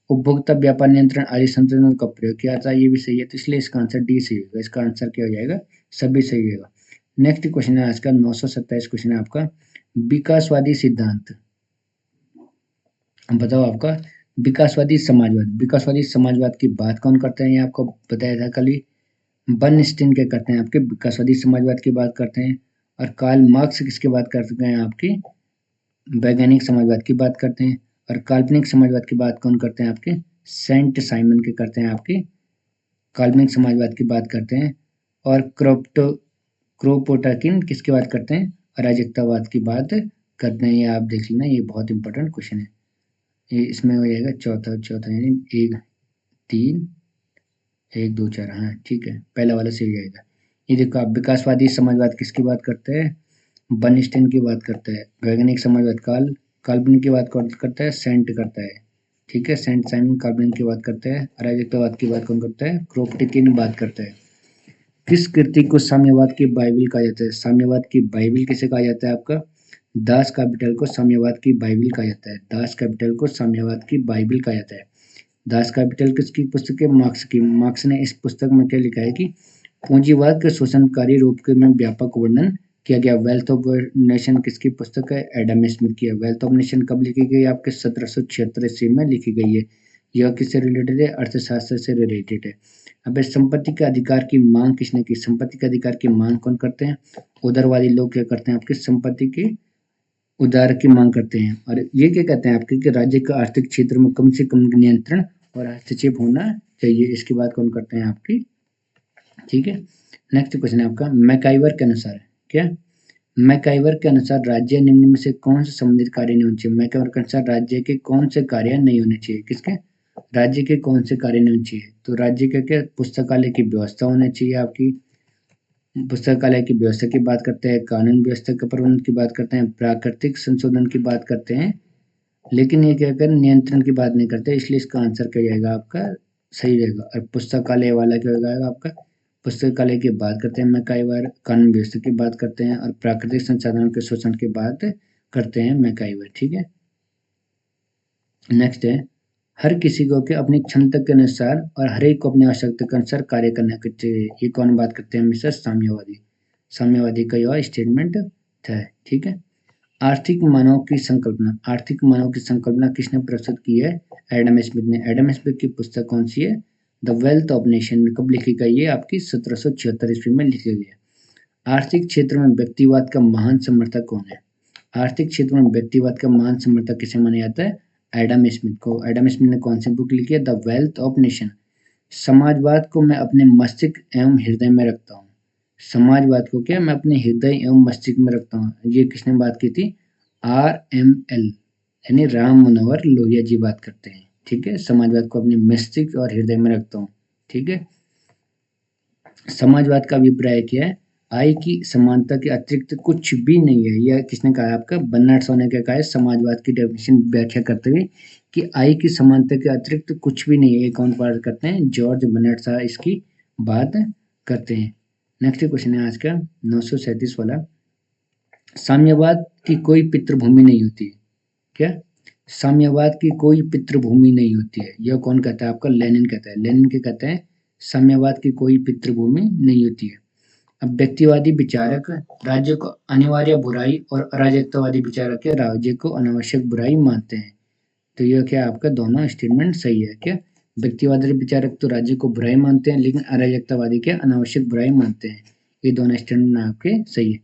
उपभोक्ता व्यापार नियंत्रण आदि संसाधनों का प्रयोग किया जाता है, ये भी सही है। तो इसलिए इसका आंसर डी सही होगा। इसका आंसर क्या हो जाएगा? सभी सही होगा। नेक्स्ट क्वेश्चन है आज का 927 क्वेश्चन है आपका, विकासवादी सिद्धांत। बताओ आपका विकासवादी समाजवाद, विकासवादी समाजवाद की बात कौन करते हैं? ये आपको बताया था कल ही, बर्नस्टीन क्या करते हैं आपके? विकासवादी समाजवाद की बात करते हैं। और कार्ल मार्क्स किसकी बात करते हैं आपकी? वैज्ञानिक समाजवाद की बात करते हैं। और काल्पनिक समाजवाद की बात कौन करते हैं आपके? सेंट साइमन के करते हैं आपके काल्पनिक समाजवाद की बात करते हैं, और क्रोपोटाकिन किसकी बात करते हैं, अराजकतावाद की बात करते हैं। ये आप देख लेना, ये बहुत इंपॉर्टेंट क्वेश्चन है। ये इसमें हो जाएगा चौथा चौथा यानी 1 3 1 2 4, हाँ ठीक है, पहला वाला सही हो जाएगा। ये देखो आप, विकासवादी समाजवाद किसकी बात करते हैं, बर्नस्टीन की बात करता है। वैज्ञानिक समाजवाद काल्पनिक की बात करता है, सेंट करता है, ठीक है, सेंट साइमन काल्पनिक की बात करता है। अराजकतावाद की बात कौन करता है, क्रोपटिकिन बात करता है। किस कृति को साम्यवाद की बाइबिल कहा जाता है, साम्यवाद की बाइबिल किसे कहा जाता है आपका, दास कैपिटल को साम्यवाद की बाइबिल कहा जाता है। दास कैपिटल को साम्यवाद की बाइबिल कहा जाता है। दास कैपिटल किसकी पुस्तक है, मार्क्स की। मार्क्स ने इस पुस्तक में क्या लिखा है कि पूंजीवाद के शोषणकारी रूप के में व्यापक वर्णन किया गया। वेल्थ ऑफ नेशन किसकी पुस्तक है, एडम स्मिथ की है। वेल्थ ऑफ नेशन कब लिखी गई, आपके 1776 ईस्वी में लिखी गई है। यह किससे रिलेटेड है, अर्थशास्त्र से रिलेटेड है। अब संपत्ति के अधिकार की मांग किसने की, संपत्ति के अधिकार की मांग कौन करते हैं, उदारवादी लोग क्या करते हैं, आपके संपत्ति के उदार की मांग करते हैं। और ये क्या कहते हैं आपके कि राज्य का आर्थिक क्षेत्र में कम से कम नियंत्रण और हस्तक्षेप होना चाहिए, इसकी बात कौन करते हैं आपकी, ठीक है। नेक्स्ट क्वेश्चन है आपका, मैकाइवर के अनुसार क्या, मैकाइवर के अनुसार राज्य निम्न में से कौन से संबंधित कार्य नहीं होने चाहिए। मैकाइवर के अनुसार राज्य के कौन से कार्य नहीं होने चाहिए, किसके, राज्य के कौन से कार्य नहीं होने चाहिए, तो राज्य के क्या, पुस्तकालय की व्यवस्था होनी चाहिए आपकी, पुस्तकालय की व्यवस्था की बात करते हैं, कानून व्यवस्था के प्रबंधन की बात करते हैं, प्राकृतिक संशोधन की बात करते हैं, लेकिन ये क्या कर नियंत्रण की बात नहीं करते, इसलिए इसका आंसर क्या जाएगा आपका, सही रहेगा। और पुस्तकालय वाला क्या हो जाएगा आपका, पुस्तकालय की बात करते हैं मैकाइवर, कानून व्यवस्था की बात करते हैं, और प्राकृतिक संसाधनों के शोषण की बात करते हैं मैकाइवर, ठीक है। नेक्स्ट है, हर किसी को के अपनी क्षमता के अनुसार और हर एक को अपनी आवश्यकता के अनुसार कार्य करना चाहिए। ये कौन बात करते हैं, हमेशा साम्यवादी। साम्यवादी का यह स्टेटमेंट है, ठीक है। आर्थिक मानव की संकल्पना, आर्थिक मानव की संकल्पना किसने प्रस्तुत की है, एडम स्मिथ ने। एडम स्मिथ की पुस्तक कौन सी है, द वेल्थ ऑफ नेशन, कब लिखी गई है आपकी, 1776 ईस्वी में लिखी गई है। आर्थिक क्षेत्र में व्यक्तिवाद का महान समर्थक कौन है, आर्थिक क्षेत्र में व्यक्तिवाद का महान समर्थक किसे माना जाता है, एडम स्मिथ को। एडम स्मिथ ने कौन सी बुक लिखी है, द वेल्थ ऑफ नेशन। समाजवाद को मैं अपने मस्तिष्क एवं हृदय में रखता हूँ, समाजवाद को क्या मैं अपने हृदय एवं मस्तिष्क में रखता हूँ, ये किसने बात की थी, RML यानी राम मनोहर लोहिया जी बात करते हैं, ठीक है। समाजवाद को अपने मस्तिष्क और हृदय में रखता हूँ, ठीक है। समाजवाद का अभिप्राय क्या है, आय की समानता के अतिरिक्त कुछ भी नहीं है। यह किसने कहा है आपका, बर्नार्ड शॉ ने क्या कहा है, समाजवाद की डेफिनेशन व्याख्या करते हुए कि आय की समानता के अतिरिक्त कुछ भी नहीं है। ये कौन बात करते हैं, जॉर्ज बर्नार्ड शॉ इसकी बात करते हैं। नेक्स्ट क्वेश्चन है आज का 937 वाला, साम्यवाद की कोई पितृभूमि नहीं होती है क्या, साम्यवाद की कोई पितृभूमि नहीं होती है, यह कौन कहता है आपका, लेनिन कहता है। लेनिन क्या कहते हैं, साम्यवाद की कोई पितृभूमि नहीं होती है। अब व्यक्तिवादी विचारक राज्य को अनिवार्य बुराई और अराजकतावादी विचारक क्या राज्य को अनावश्यक बुराई मानते हैं। तो यह क्या आपका दोनों स्टेटमेंट सही है क्या, व्यक्तिवादी विचारक तो राज्य को बुराई मानते हैं, लेकिन अराजकतावादी क्या अनावश्यक बुराई मानते हैं। ये दोनों स्टेटमेंट आपके सही है।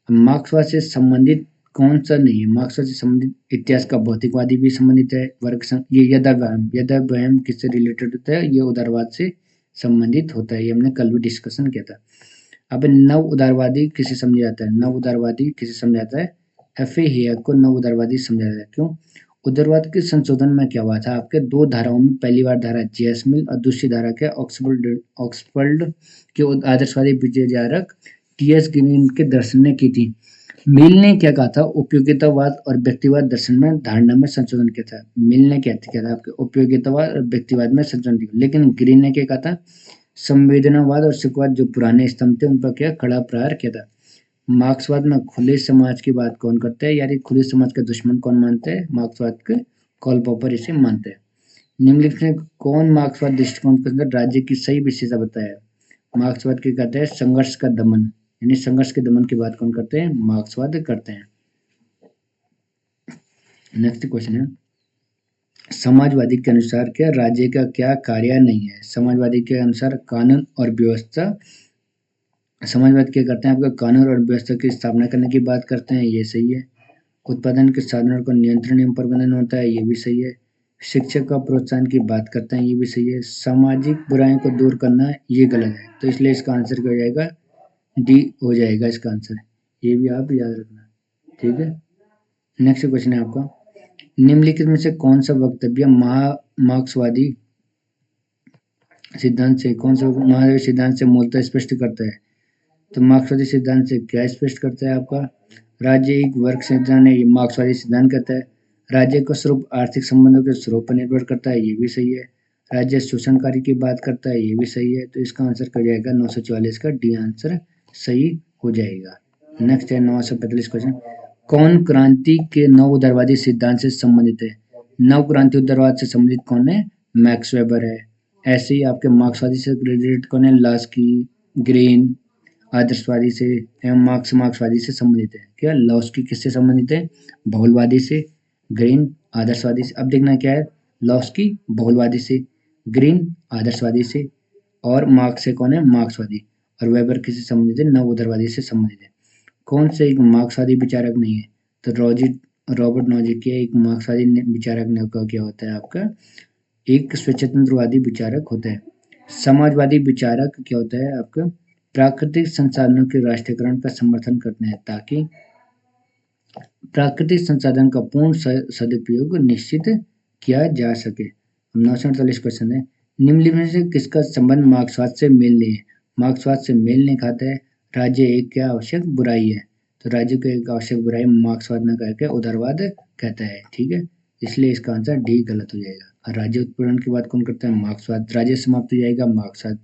मार्क्सवाद से संबंधित कौन सा नहीं है, मार्क्सवाद से संबंधित इतिहास का भौतिकवादी भी संबंधित है। ये यदाव्याम किससे रिलेटेड होता है, ये उदारवाद से संबंधित होता है, ये हमने कल भी डिस्कशन किया था। अब नव उदारवादी किसे समझा जाता है, नव उदारवादी किसे समझा जाता है, F.A. हेयर को नव उदारवादी समझा जाता है। क्यों, उदारवाद के संशोधन में क्या हुआ था आपके, दो धाराओं में पहली बार धारा जेएस मिल और दूसरी धारा क्या ऑक्सफोर्ड के आदर्शवादी विचारक टीएस ग्रीन के दर्शन ने की थी। मिल ने क्या कहा था, उपयोगितावाद और व्यक्तिवाद दर्शन में धारणा में संशोधन किया था। मिल ने क्या था आपके उपयोगितावाद और व्यक्तिवाद में संशोधन किया, लेकिन ग्रीन ने क्या कहा था, संवेदनावाद और सुखवाद जो पुराने स्तंभ थे उन पर क्या कड़ा प्रहार किया था। मार्क्सवाद में खुले समाज की बात कौन करता है, यानी खुले समाज का दुश्मन कौन मानते हैं, मार्क्सवाद के कॉल पॉपर इसे मानते हैं। निम्नलिखित में कौन मार्क्सवाद दृष्टिकोण के अंदर राज्य की सही विशेषता बताया, मार्क्सवाद के कहते हैं संघर्ष का दमन, यानी संघर्ष के दमन की बात कौन करते हैं, मार्क्सवाद करते हैं। नेक्स्ट क्वेश्चन है, समाजवादी के अनुसार क्या राज्य का क्या कार्य नहीं है, समाजवादी के अनुसार कानून और व्यवस्था, समाजवाद क्या करते हैं आपका कानून और व्यवस्था की स्थापना करने की बात करते हैं, ये सही है। उत्पादन के साधनों का नियंत्रण एवं प्रबंधन होता है, ये भी सही है। शिक्षा का प्रोत्साहन की बात करते हैं, ये भी सही है। सामाजिक बुराइयों को दूर करना, ये गलत है, तो इसलिए इसका आंसर क्या हो जाएगा, डी हो जाएगा इसका आंसर। ये भी आप याद रखना, ठीक है। नेक्स्ट क्वेश्चन है आपका, निम्नलिखित में से कौन सा वक्तव्य मार्क्सवादी सिद्धांत से महावीर सिद्धांत से मूलतः स्पष्ट करता है। तो मार्क्सवादी सिद्धांत से क्या स्पष्ट करता है आपका, राज्य एक वर्ग सिद्धांत है, ये मार्क्सवादी सिद्धांत कहता है। राज्य का स्वरूप आर्थिक संबंधों के स्वरूप पर निर्भर करता है, ये भी सही है। राज्य शोषणकारी की बात करता है, ये भी सही है। तो इसका आंसर क्या जाएगा, 944 का डी आंसर सही हो जाएगा। नेक्स्ट है 945 क्वेश्चन, कौन क्रांति के नव उदारवादी सिद्धांत से संबंधित है। नव क्रांति उदारवाद से संबंधित कौन है, मैक्स वेबर है। ऐसे ही आपके मार्क्सवादी से रिलेटेड कौन है, लास्की, ग्रीन, आदर्शवादी से एवं मार्क्सवादी से संबंधित है। क्या लॉस्की किससे संबंधित है, बहुलवादी से, ग्रीन आदर्शवादी से। अब देखना क्या है, लॉस्की बहुलवादी से, ग्रीन आदर्शवादी से, और मार्क्स से कौन है, मार्क्सवादी, और वेबर किससे संबंधित है, नव उदारवादी से संबंधित है। कौन से एक मार्क्सवादी विचारक नहीं है, तो रॉबर्ट नॉजिक एक मार्क्सवादी विचारक क्या होता है आपका, एक स्वतंत्रवादी विचारक होता है। समाजवादी विचारक क्या होता है आपका, प्राकृतिक संसाधनों के राष्ट्रीयकरण का समर्थन करते हैं ताकि प्राकृतिक संसाधन का पूर्ण सदुपयोग निश्चित किया जा सके। 948 क्वेश्चन है, निम्नलिखित में से किसका संबंध मार्क्सवाद से मेल नहीं है। मार्क्सवाद से मेल नहीं खाता है, राज्य एक क्या आवश्यक बुराई है, तो राज्य को एक आवश्यक बुराई मार्क्सवाद न कहकर उदारवाद कहता है, ठीक है। इसलिए इसका आंसर डी गलत हो जाएगा। और राज्य उत्पीड़न की बात कौन करता है, मार्क्सवाद। राज्य समाप्त हो जाएगा, मार्क्सवाद।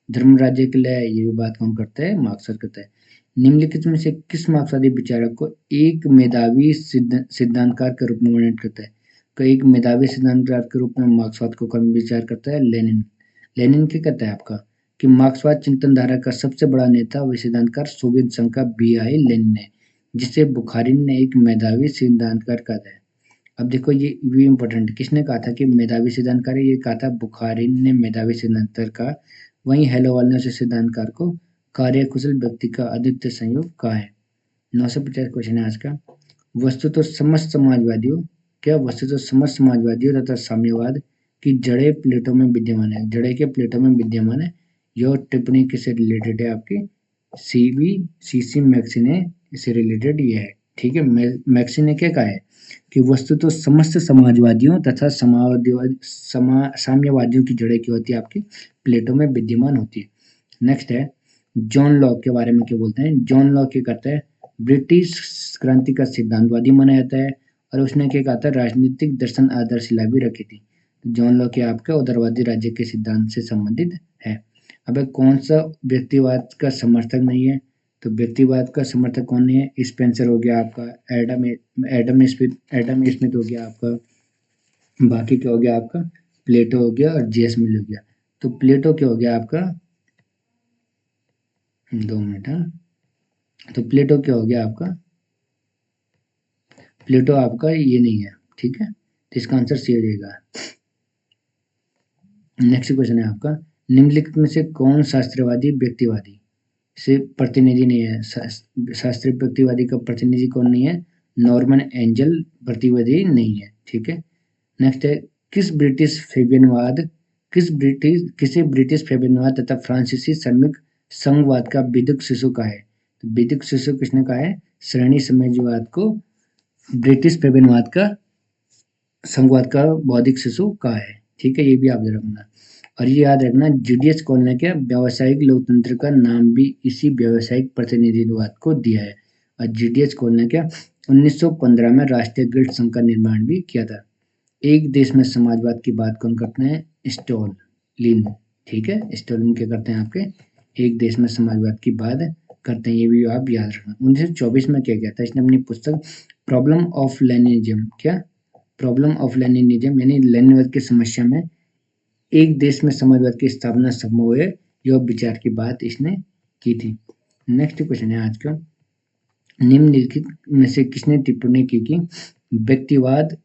धर्म राज्य के लिए ये भी बात कौन करता है, मार्क्सवाद करता है। निम्नलिखित में से किस मार्क्सवादी विचारक को एक मेधावी सिद्धांतकार के रूप में वर्णित करता है। तो एक मेधावी सिद्धांतकार के रूप में मार्क्सवाद को कौन विचार करता है, लेनिन। लेनिन क्या कहता है आपका, कि मार्क्सवाद चिंतन धारा का सबसे बड़ा नेता व सिद्धांतकार सोवियत संघ का B.I. लेनिन है, जिसे बुखारिन ने एक मेधावी सिद्धांतकार कहा है। अब देखो ये भी इम्पोर्टेंट, किसने कहा था कि मेधावी सिद्धांतकार है, ये कहा था बुखारिन ने मेधावी सिद्धांतकार का। वहीं हेलोवाल ने उसे सिद्धांतकार को कार्यकुशल व्यक्ति का अद्वितीय संयोग कहा है। 950 क्वेश्चन है आज का, वस्तुतः समस्त समाजवादियों वस्तुतः समस्त समाजवादियों तथा साम्यवाद की जड़ें प्लेटो में विद्यमान है। जड़ें के प्लेटो में विद्यमान है। यह टिप्पणी किससे रिलेटेड है आपकी, CC मैक्सी इससे रिलेटेड ये है, ठीक है। मैक्सी ने क्या कहा है कि वस्तुतः समस्त समाजवादियों तथा साम्यवादियों की जड़ें क्या होती है आपकी, प्लेटो में विद्यमान होती है। नेक्स्ट है जॉन लॉक के बारे में क्या बोलते हैं। जॉन लॉक क्या करता है, ब्रिटिश क्रांति का सिद्धांतवादी माना जाता है, और उसने क्या कहा था, राजनीतिक दर्शन आधारशिला भी रखी थी। जॉन लॉक आपका उदारवादी राज्य के सिद्धांत से संबंधित है। अब कौन सा व्यक्तिवाद का समर्थक नहीं है, तो व्यक्तिवाद का समर्थक कौन नहीं है, स्पेंसर हो गया आपका, एडम स्मिथ हो गया आपका, बाकी क्या हो गया आपका, प्लेटो हो गया और जेएस मिल हो गया। तो प्लेटो क्या हो गया आपका, 2 मिनट, तो प्लेटो क्या हो गया आपका, प्लेटो आपका ये नहीं है, ठीक है। तो इसका आंसर सी हो जाएगा। नेक्स्ट क्वेश्चन है आपका, निम्नलिखित में से कौन शास्त्रवादी व्यक्तिवादी से प्रतिनिधि नहीं है। शास्त्रीय व्यक्तिवादी का प्रतिनिधि कौन नहीं है, नॉर्मन एंजल प्रतिनिधि नहीं है, ठीक है। नेक्स्ट है, किसे ब्रिटिश फेबियनवाद तथा फ्रांसीसी श्रमिक संघवाद का विदुक शिशु कहा है। तो विदुक शिशु किसने कहा है, श्रेणी समाजवाद को ब्रिटिश फेबियनवाद का संघवाद का बौद्धिक शिशु कहा है, ठीक है। ये भी याद रखना। और ये याद रखना, GDS कॉल ने क्या व्यावसायिक लोकतंत्र का नाम भी इसी व्यावसायिक प्रतिनिधित्ववाद को दिया है। और GDS कॉल ने क्या 1915 में राष्ट्रीय गिल्ड संघ का निर्माण भी किया था। एक देश में समाजवाद की बात कौन करते हैं, स्टॉलिन, ठीक है। स्टॉलिन क्या करते हैं आपके, एक देश में समाजवाद की बात करते हैं, ये भी आप याद रखना। 1924 में क्या किया था इसने, अपनी पुस्तक प्रॉब्लम ऑफ लेनिनिज्म, क्या प्रॉब्लम ऑफ लेनिनिज्म यानी लेनिनवाद की समस्या में एक देश में समाजवाद की स्थापना संभव है, यह विचार की बात इसने की थी। नेक्स्ट क्वेश्चन है आज का, निम्नलिखित में से किसने टिप्पणी की कि व्यक्तिवाद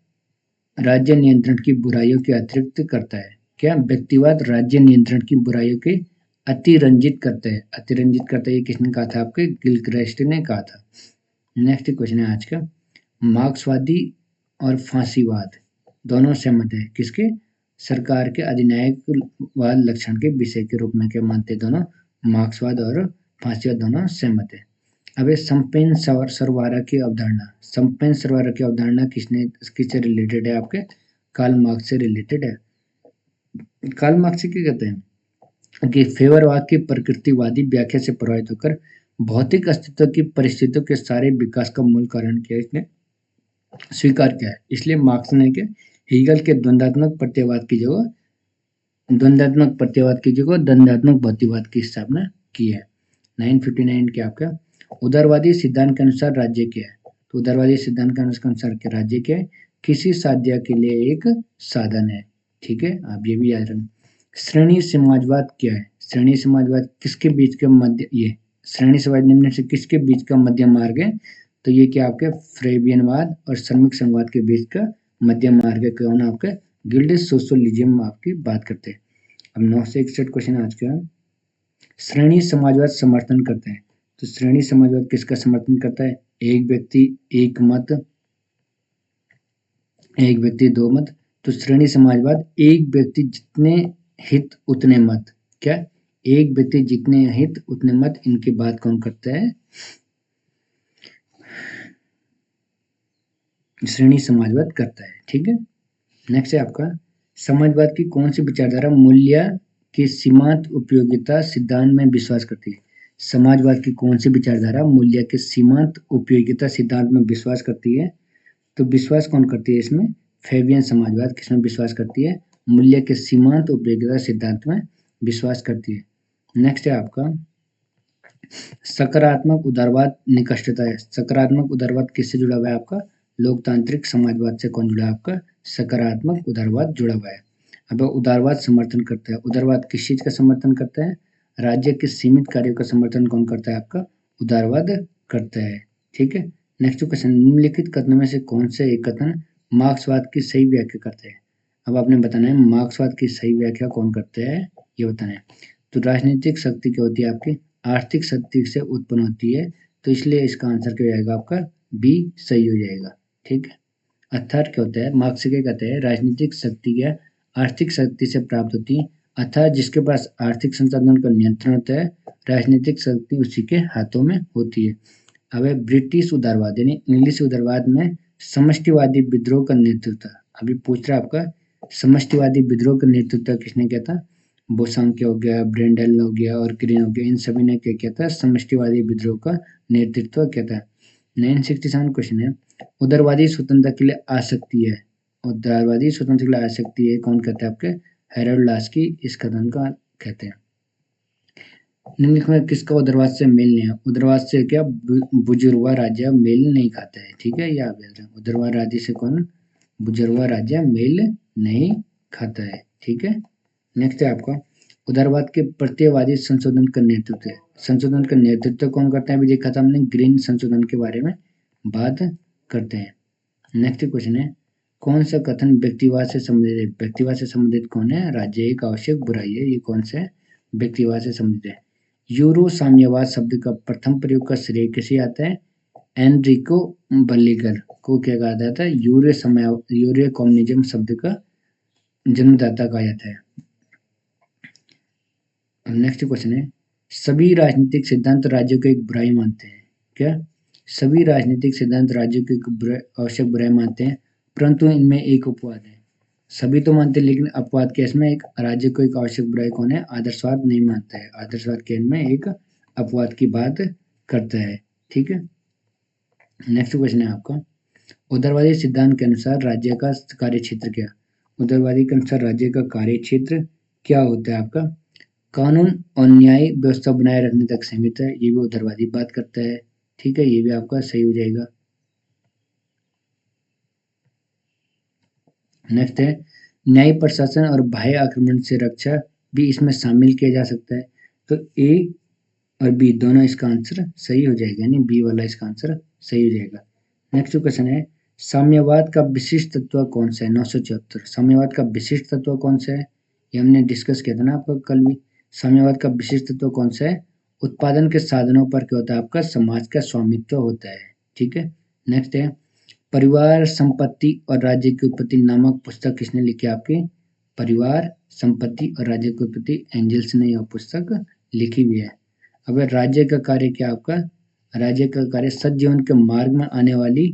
राज्य नियंत्रण की बुराइयों के अतिरिक्त करता है। क्या व्यक्तिवाद राज्य नियंत्रण की बुराइयों के अतिरंजित करता है, अतिरंजित करता है, ये किसने कहा था आपके, गिलक्रास्ट ने कहा था। नेक्स्ट क्वेश्चन है आज का, मार्क्सवादी और फांसीवाद दोनों सहमत है किसके, सरकार के अधिनायकवाद लक्षण के विषय के रूप में क्या मानते हैं दोनों, मार्क्सवाद और फांसीवाद दोनों सहमत है। अब ये संपेन सरवारा की अवधारणा, संपेन सरवारा की अवधारणा किससे रिलेटेड है आपके, कार्ल मार्क्स से रिलेटेड है। कार्ल मार्क्स क्या कहते हैं कि फेवरवाद की प्रकृतिवादी व्याख्या से प्रभावित होकर भौतिक अस्तित्व की परिस्थितियों के सारे विकास का मूल कारण क्या इसने स्वीकार किया है। इसलिए मार्क्स ने के हीगल के द्वंद्वात्मक प्रत्ययवाद की जगह द्वंद्वात्मक भौतिकवाद की स्थापना की है। 959 के आपका उदारवादी सिद्धांत के अनुसार राज्य क्या है, तो उदारवादी सिद्धांत के अनुसार के राज्य क्या है, किसी साध्य के लिए एक साधन है। ठीक है, आप ये भी याद रखें। श्रेणी समाजवाद क्या है, श्रेणी समाजवाद किसके बीच के मध्य, ये श्रेणी समाज निम्न से किसके बीच का मध्य मार्ग है, तो ये क्या आपके फ्रेबियनवाद और श्रमिक संघवाद के बीच का मध्य मार्ग है। कौन आपका गिल्ड सोशलिज्म आपकी बात करते हैं। अब 961 क्वेश्चन आज का, श्रेणी समाजवाद समर्थन करते हैं, तो श्रेणी समाजवाद किसका समर्थन करता है, एक व्यक्ति एक मत, एक व्यक्ति दो मत। तो श्रेणी समाजवाद एक व्यक्ति जितने हित उतने मत, क्या एक व्यक्ति जितने हित उतने मत, इनकी बात कौन करता है, श्रेणी समाजवाद करता है। ठीक है, नेक्स्ट है आपका समाजवाद की कौन सी विचारधारा मूल्य की सीमांत उपयोगिता सिद्धांत में विश्वास करती है, समाजवाद की कौन सी विचारधारा मूल्य के सीमांत उपयोगिता सिद्धांत में विश्वास करती है, तो विश्वास कौन करती है इसमें, फेबियन समाजवाद किसमें विश्वास करती है, मूल्य के सीमांत उपयोगिता सिद्धांत में विश्वास करती है। नेक्स्ट है आपका सकारात्मक उदारवाद निकटता है, सकारात्मक उदारवाद किससे जुड़ा हुआ है आपका, लोकतांत्रिक समाजवाद से कौन जुड़ा है आपका, सकारात्मक उदारवाद जुड़ा हुआ है। अब उदारवाद समर्थन करता है, उदारवाद किस चीज का समर्थन करता है, राज्य के सीमित कार्यों का समर्थन कौन करता है आपका, उदारवाद करता है। ठीक है, नेक्स्ट क्वेश्चन, निम्नलिखित कथनों में से कौन से एक कथन मार्क्सवाद की सही व्याख्या करते हैं। अब आपने बताना है मार्क्सवाद की सही व्याख्या कौन करते हैं, ये बताना है। तो राजनीतिक शक्ति क्या होती है आपकी, आर्थिक शक्ति से उत्पन्न होती है, तो इसलिए इसका आंसर क्या जाएगा आपका, बी सही हो जाएगा। ठीक है, अर्थात क्या होता है, मार्क्स क्या कहते हैं, राजनीतिक शक्ति या आर्थिक शक्ति से प्राप्त होती है, अर्थात जिसके पास आर्थिक संसाधन का नियंत्रण होता है, राजनीतिक शक्ति उसी के हाथों में होती है। अब ब्रिटिश उदारवाद यानी इंग्लिश उदारवाद में समष्टिवादी विद्रोह का नेतृत्व, अभी पूछ रहा है आपका समष्टिवादी विद्रोह का नेतृत्व किसने किया था, बोसांके हो गया, ब्रेंडल हो गया और ग्रीन हो गया, इन सभी ने क्या किया था, समष्टिवादी विद्रोह का नेतृत्व किया था। 967 क्वेश्चन है, उदारवादी स्वतंत्रता के लिए आसक्ति है, उदारवादी स्वतंत्रता के लिए आसक्ति है कौन कहते हैं आपके, हैरोल्ड लास्की इस कथन का कहते हैं। निम्नलिखित में किसका उदारवाद से मेल नहीं है, उदारवाद से क्या बुजुर्गा राज्य मेल नहीं खाता है। ठीक है, ये आप याद रखें, उदारवाद राज्य से कौन, बुजुर्गा राज्य मेल नहीं खाता है। ठीक है, नेक्स्ट है आपका उदारवाद के प्रत्ययवादी संशोधन का नेतृत्व है, संशोधन का नेतृत्व कौन करता है, अभी देखा था हमने ग्रीन संशोधन के बारे में बात करते हैं। नेक्स्ट क्वेश्चन है, कौन सा कथन व्यक्तिवाद से संबंधित है, व्यक्तिवाद से संबंधित कौन है, राज्य एक आवश्यक बुराई है, ये कौन सा व्यक्तिवाद से संबंधित है। यूरो साम्यवाद शब्द का प्रथम प्रयोग का श्रेय किसे आता है, एनरिको बल्लिगर को क्या कहा जाता है, यूरो कम्युनिज्म शब्द का जन्मदाता कहा जाता है। नेक्स्ट क्वेश्चन है, सभी राजनीतिक सिद्धांत राज्य को एक बुराई मानते हैं, क्या सभी राजनीतिक सिद्धांत राज्य को एक आवश्यक बुराई मानते हैं, परंतु इनमें एक अपवाद है, सभी तो मानते हैं लेकिन अपवाद केस में एक राज्य को एक आवश्यक बुराई कौन है, आदर्शवाद नहीं मानता है, आदर्शवाद केस में एक अपवाद की बात करता है। ठीक है, नेक्स्ट क्वेश्चन है आपका उदारवादी सिद्धांत के अनुसार राज्य का कार्य क्षेत्र क्या, उदारवादी के अनुसार राज्य का कार्य क्षेत्र क्या होता है आपका, कानून और न्याय व्यवस्था बनाए रखने तक सीमित है, ये भी उदारवादी बात करता है। ठीक है, ये भी आपका सही हो जाएगा। नेक्स्ट है न्याय प्रशासन और बाह्य आक्रमण से रक्षा भी इसमें शामिल किया जा सकता है, तो ए और बी दोनों इसका आंसर सही हो जाएगा, यानी बी वाला इसका आंसर सही हो जाएगा। नेक्स्ट क्वेश्चन है साम्यवाद का विशिष्ट तत्व कौन सा है, 974 साम्यवाद का विशिष्ट तत्व कौन सा है, ये हमने डिस्कस किया था ना आपका कल भी, साम्यवाद का विशिष्ट तत्व कौन सा है, उत्पादन के साधनों पर क्या होता है आपका समाज का स्वामित्व होता है। ठीक है, नेक्स्ट है परिवार, संपत्ति और राज्य की उत्पत्ति नामक पुस्तक किसने लिखी आपकी? परिवार, संपत्ति और राज्य की उत्पत्ति, एंजल्स ने यह पुस्तक लिखी हुई है। अब राज्य का कार्य क्या आपका? राज्य का कार्य सज्जीवन के मार्ग में आने वाली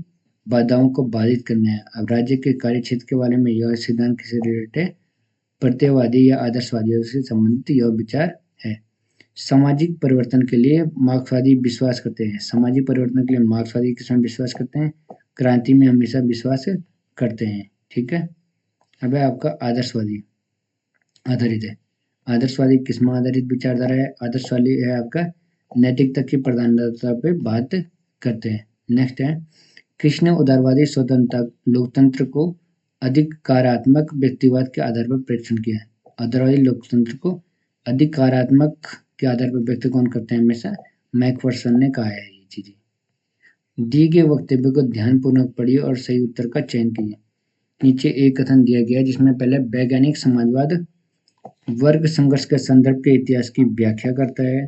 बाधाओं को बाधित करना है। अब राज्य के कार्य क्षेत्र के बारे में यह सिद्धांत किससे रिलेटेड है? प्रत्ययवादी या आदर्शवादियों से संबंधित यह विचार है। सामाजिक परिवर्तन के लिए मार्क्सवादी विश्वास करते हैं। सामाजिक परिवर्तन के लिए मार्क्सवादी किसमें विश्वास करते हैं? क्रांति में हमेशा विश्वास करते हैं। ठीक है। अब है आपका आदर्शवादी आधारित है। आदर्शवादी किसमें आधारित विचारधारा है? आदर्शवादी है आपका नैतिकता की प्रधानता पे बात करते हैं। नेक्स्ट है, किसने उदारवादी स्वतंत्रता लोकतंत्र को अधिकारात्मक व्यक्तिवाद के आधार पर परीक्षण किया है? उदारवादी लोकतंत्र को अधिकारात्मक के आधार पर व्यक्त कौन करते हैं? हमेशा मैकफर्सन ने कहा है ये चीजें। दिए गए वक्तव्य को ध्यानपूर्वक पढ़िए और सही उत्तर का चयन कीजिए। नीचे एक कथन दिया गया है जिसमें पहले वैज्ञानिक समाजवाद वर्ग संघर्ष के संदर्भ के इतिहास की व्याख्या करता है।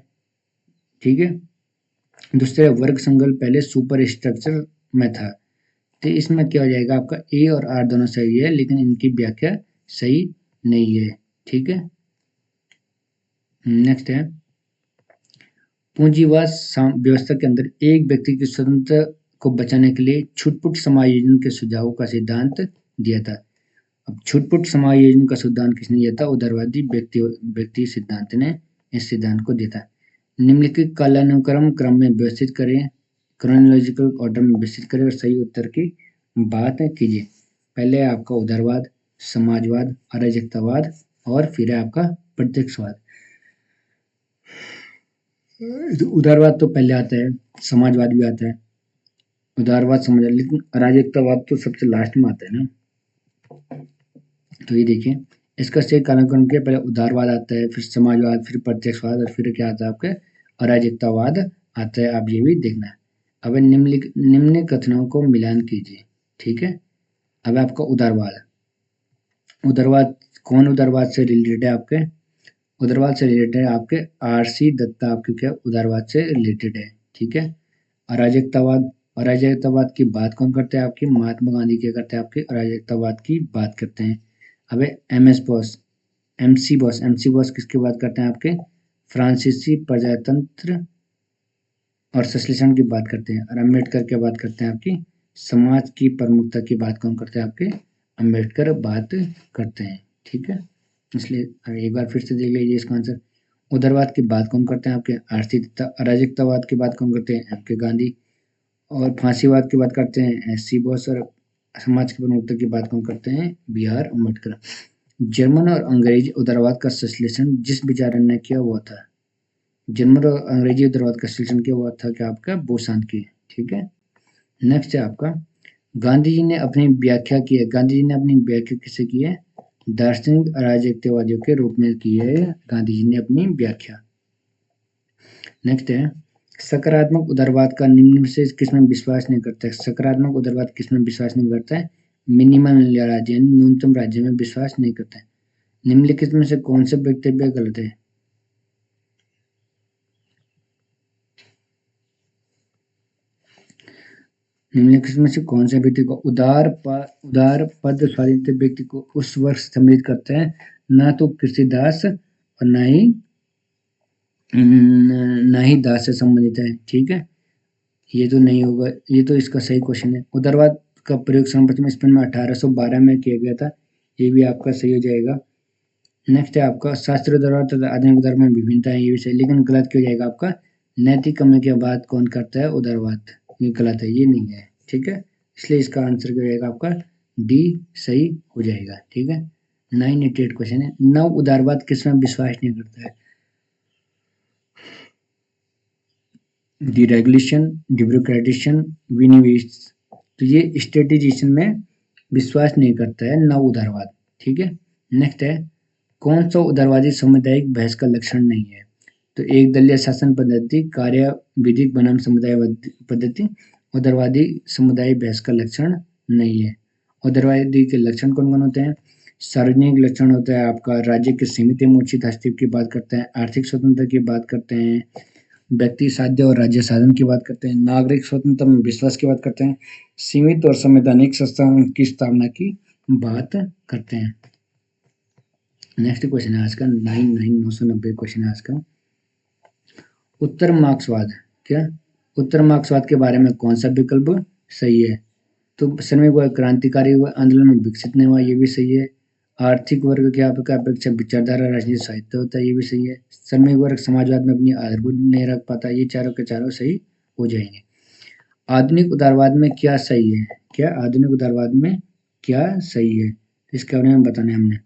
ठीक है। दूसरे वर्ग संघर्ष पहले सुपर स्ट्रक्चर में था, तो इसमें क्या हो जाएगा आपका? ए और आर दोनों सही है लेकिन इनकी व्याख्या सही नहीं है। ठीक है। नेक्स्ट है, पूंजीवाद व्यवस्था के अंदर एक व्यक्ति की स्वतंत्रता को बचाने के लिए छुटपुट समायोजन के सुझाव का सिद्धांत दिया था। अब छुटपुट समायोजन का सिद्धांत किसने दिया था? उदारवादी व्यक्ति सिद्धांत ने इस सिद्धांत को दिया था। निम्नलिखित कालानुक्रम क्रम में व्यवस्थित करें, क्रोनोलॉजिकल ऑर्डर में व्यवस्थित करें और सही उत्तर की बात कीजिए। पहले है आपका उदारवाद, समाजवाद, अराजकतावाद और फिर है आपका प्रत्यक्षवाद। उदारवाद तो पहले आता है, समाजवाद भी आता है, उदारवाद समाजवाद, लेकिन अराजकतावाद तो सबसे लास्ट में आता है ना। तो ये देखिए, इसका सही कालानुक्रम क्या? पहले उदारवाद आता है, फिर समाजवाद, फिर प्रत्यक्षवाद और फिर क्या आता है आपके? अराजकतावाद आता है। आप ये भी देखना है। अब निम्न कथनों को मिलान कीजिए। ठीक है। अब आपका उदारवाद, उदारवाद कौन उदारवाद से रिलेटेड है आपके? उदारवाद से रिलेटेड है आपके आर.सी. दत्ता आपके क्या उदारवाद से रिलेटेड है। ठीक है। अराजकतावाद, अराजकतावाद की बात कौन करते हैं आपकी? महात्मा गांधी क्या करते हैं आपके? अराजकतावाद की बात करते हैं। अब MS boss, MC boss, MC boss किसकी बात करते हैं आपके? फ्रांसीसी प्रजातंत्र और संश्लेषण की बात करते हैं। और अम्बेडकर क्या बात करते हैं आपकी? समाज की प्रमुखता की बात कौन करते हैं आपके? अम्बेडकर बात करते हैं। ठीक है। इसलिए एक बार फिर से देख लीजिए इसका आंसर। उदारवाद की बात कौन करते हैं आपके? आर.सी. दत्ता। अराजकतावाद की बात कौन करते हैं? एम.के. गांधी। और फांसीवाद की बात करते हैं एस.सी. बोस। और समाज की प्रमुखता की बात कौन करते हैं? बी.आर. अम्बेडकर। जर्मन और अंग्रेजी उदारवाद का संश्लेषण जिस विचारक ने किया हुआ था, जर्मन और अंग्रेजी उदारवाद का संश्लेषण किया हुआ था क्या आपका? बोसांकी। ठीक है। नेक्स्ट है आपका, गांधी जी ने अपनी व्याख्या की है। गांधी जी ने अपनी व्याख्या किसे की है? दार्शनिक अराजकतावादियों के रूप में की है गांधी जी ने अपनी व्याख्या। नेक्स्ट है, सकारात्मक उदारवाद का निम्न में से किसमें विश्वास नहीं करता है? सकारात्मक उदारवाद किसमें विश्वास नहीं करता है? मिनिमम राज्य यानी न्यूनतम राज्य में विश्वास नहीं करता है। निम्नलिखित में से कौन से वक्तव्य गलत है? निम्नलिखित में से कौन से व्यक्ति को उदार पद स्वाधीनता व्यक्ति को उस वर्ष सम्मिलित करता है, ना तो कृषिदास और ना ही दास से संबंधित है। ठीक है। ये तो नहीं होगा, ये तो इसका सही क्वेश्चन है। उदारवाद का प्रयोग सर्वप्रथम स्पेन में 1812 में किया गया था। ये भी आपका सही हो जाएगा। नेक्स्ट है आपका, शास्त्रीय उदारवाद तथा आधुनिक उदार में विभिन्नता है, ये भी सही, लेकिन गलत क्यों जाएगा आपका? नैतिक कमी के बाद कौन करता है? उदारवाद। ये गलत है, ये नहीं है। ठीक है। इसलिए इसका आंसर क्या जाएगा आपका? डी सही हो जाएगा। ठीक है। 988 क्वेश्चन है, नव उदारवाद किसमें विश्वास नहीं करता है? डिरेगुलेशन, डिब्यूरोक्रेटिजेशन, विनिवेश। तो ये स्टेटिजेशन में विश्वास नहीं करता है नव उदारवाद। ठीक है। नेक्स्ट है, कौन सा उदारवादी सामुदायिक बहस का लक्षण नहीं है? तो एक दलीय शासन पद्धति, कार्य विधिक बनाम समुदाय पद्धति उदारवादी समुदाय बहस का लक्षण नहीं है। उदारवादी के लक्षण कौन कौन होते हैं? सार्वजनिक लक्षण होता है आपका राज्य के सीमित एवं उचित हस्तक्षेप की बात करते हैं, आर्थिक स्वतंत्रता की बात करते हैं, व्यक्ति साध्य और राज्य साधन की बात करते हैं, नागरिक स्वतंत्रता में विश्वास की बात करते हैं, सीमित और संवैधानिक संस्थाओं की स्थापना की बात करते हैं। नेक्स्ट क्वेश्चन है आज का 990 क्वेश्चन है आज का। उत्तर मार्क्सवाद क्या उत्तर मार्क्सवाद के बारे में कौन सा विकल्प सही है? तो श्रमिक वर्ग क्रांतिकारी आंदोलन में विकसित नहीं हुआ, ये भी सही है। आर्थिक वर्ग की अपेक्षा विचारधारा राजनीति साहित्य होता है, ये भी सही है। श्रमिक वर्ग समाजवाद में अपनी आधारभूत नहीं रख पाता, ये चारों के चारों सही हो जाएंगे। आधुनिक उदारवाद में क्या सही है? आधुनिक उदारवाद में क्या सही है, इसके बारे में बताना है हमने।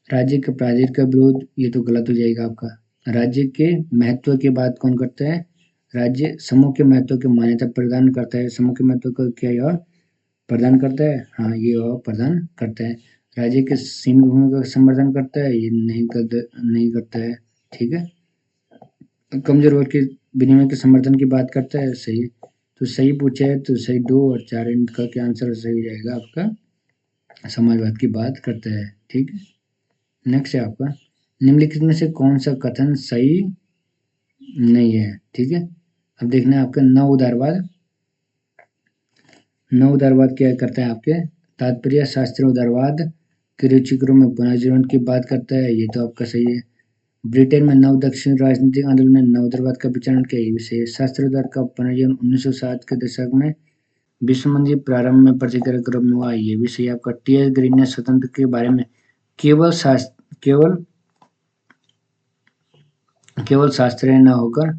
राज्य के प्राधिकार का विरोध, ये तो गलत हो जाएगा आपका। राज्य के महत्व की बात कौन करता है? राज्य समूह के महत्व की मान्यता प्रदान करता है। समूह के महत्व का क्या यह प्रदान करता है? हाँ, ये वह प्रदान करता है। राज्य के सीमित भूमि का समर्थन करता है? ये नहीं करता है। ठीक है। कमजोर वर्ग के विनिमय के समर्थन की बात करता है? सही। तो सही पूछा है तो सही 2 और 4 इनका क्या आंसर सही हो जाएगा आपका। समाजवाद की बात करता है। ठीक है। नेक्स्ट है आपका निम्नलिखित में से कौन सा कथन सही नहीं है? ठीक है। अब देखना है आपका नव उदारवाद क्या करता है आपके तात्पर्य शास्त्रीय उदारवाद के रुचिकरों में पुनर्जीवन की बात करता है, ये तो आपका सही है। ब्रिटेन में नव दक्षिण राजनीतिक आंदोलन ने नव उदारवाद का विचारण किया, ये भी सही है। शास्त्रीय उदार का पुनर्जीवन 1960 के दशक में विश्व मंदिर प्रारंभ में प्रतिक्रिया क्रम में हुआ, ये भी सही है आपका। टी.एस. ग्रीन ने स्वतंत्र के बारे में केवल शास्त्रीय न होकर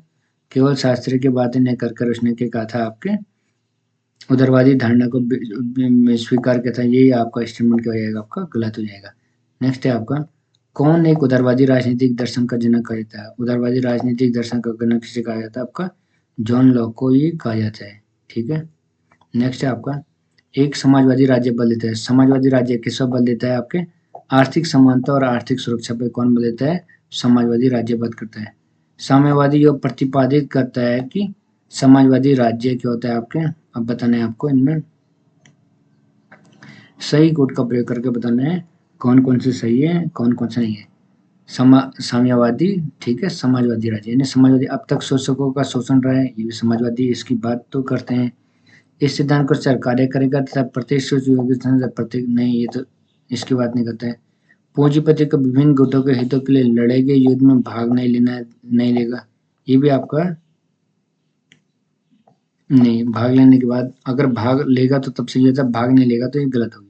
केवल शास्त्रीय की बातें न कर उसने क्या कहा था आपके उदारवादी धारणा को स्वीकार किया था, यही आपका स्टेटमेंट क्या हो जाएगा आपका गलत हो जाएगा। नेक्स्ट है आपका कौन एक उदारवादी राजनीतिक दर्शन का जनक कहा जाता है? उदारवादी राजनीतिक दर्शन का जनक किसे कहा जाता है? आपका जॉन लॉक को ये कहा जाता है। ठीक है। नेक्स्ट है आपका एक समाजवादी राज्य बल देता है। समाजवादी राज्य किस पर बल देता है? आपके आर्थिक समानता और आर्थिक सुरक्षा पर कौन बल देता है? समाजवादी राज्य बल करता है। साम्यवादी जो प्रतिपादित करता है कि समाजवादी राज्य क्या होता है आपके, अब बताना है आपको इनमें सही कोड का प्रयोग करके बताना है कौन कौन से सही है कौन कौन सा नहीं है। साम्यवादी, ठीक है, समाजवादी राज्य यानी समाजवादी अब तक शोषकों का शोषण रहा है, ये भी समाजवादी इसकी बात तो करते हैं। इस सिद्धांत को कार्य करेगा तथा प्रत्येक नहीं, ये तो इसकी बात नहीं करता है। पूंजीपति को विभिन्न गुटों के हितों के लिए लड़ेगे, युद्ध में भाग नहीं लेगा, ये भी आपका नहीं। भाग लेने के बाद अगर भाग लेगा तो तब सही होता है, भाग नहीं लेगा तो ये गलत हो गया।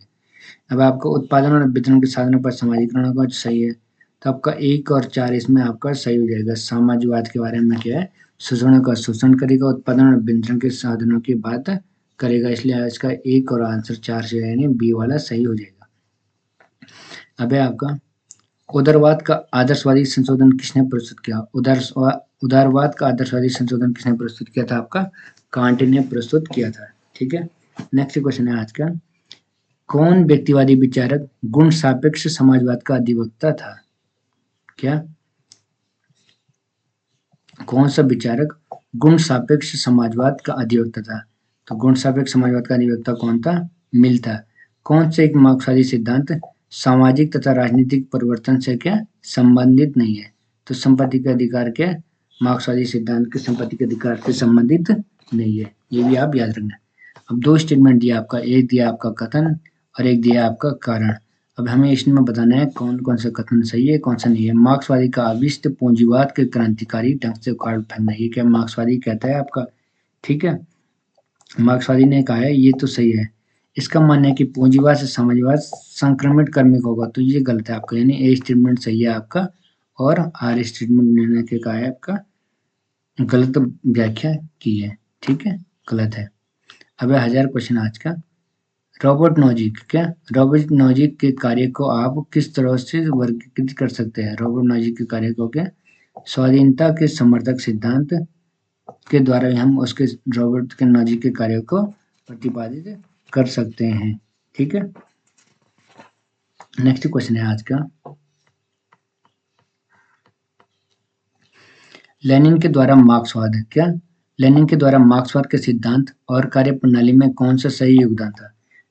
अब आपका उत्पादन और वितरण के साधनों पर समाजीकरण होगा, सही है। तो आपका 1 और 4 इसमें आपका सही हो जाएगा। साम्यवाद के बारे में क्या है? शोषण का शोषण करेगा, उत्पादन और वितरण के साधनों की बात करेगा, इसलिए इसका 1 और आंसर 4 से यानी बी वाला सही हो जाएगा। अब है आपका उदारवाद का आदर्शवादी संशोधन किसने प्रस्तुत किया? उदारवाद का आदर्शवादी संशोधन किसने प्रस्तुत किया था? आपका कांट ने प्रस्तुत किया था। ठीक है। नेक्स्ट क्वेश्चन है आज का कौन व्यक्तिवादी विचारक गुण सापेक्ष समाजवाद का अधिवक्ता था? क्या कौन सा विचारक गुण सापेक्ष समाजवाद का अधिवक्ता था? तो गुण सापेक्ष समाजवाद का अधिवक्ता कौन था? मिल था। कौन से एक मार्क्सवादी सिद्धांत सामाजिक तथा राजनीतिक परिवर्तन से क्या संबंधित नहीं है? तो संपत्ति के अधिकार के मार्क्सवादी सिद्धांत के संपत्ति के अधिकार से संबंधित नहीं है, ये भी आप याद रखना। अब 2 स्टेटमेंट दिया आपका, एक दिया आपका कथन और एक दिया आपका कारण। अब हमें इसमें बताना है कौन कौन सा कथन सही है कौन सा नहीं है। मार्क्सवादी का अविष्ट पूंजीवाद के क्रांतिकारी ढंग से उखाड़ फेंकना, ये क्या मार्क्सवादी कहता है आपका? ठीक है, मार्क्सवादी ने कहा है, ये तो सही है। इसका मानना है कि पूंजीवाद से समाजवाद संक्रमित कर्मिक होगा, तो ये गलत है आपका, यानी ए स्टेटमेंट सही है आपका और आर स्टेटमेंट निर्णय के कहा है आपका गलत व्याख्या की है। ठीक है, गलत है। अब 1000 क्वेश्चन आज का रॉबर्ट नोजिक के कार्य को आप किस तरह से वर्गीकृत कर सकते हैं? रॉबर्ट नोजिक के कार्य को क्या स्वाधीनता के समर्थक सिद्धांत के द्वारा हम उसके रॉबर्ट के नोजिक के कार्य को प्रतिपादित कर सकते हैं। ठीक है। नेक्स्ट क्वेश्चन है आज का लेनिन के द्वारा मार्क्सवाद के सिद्धांत और कार्य प्रणाली में कौन सा सही योगदान था?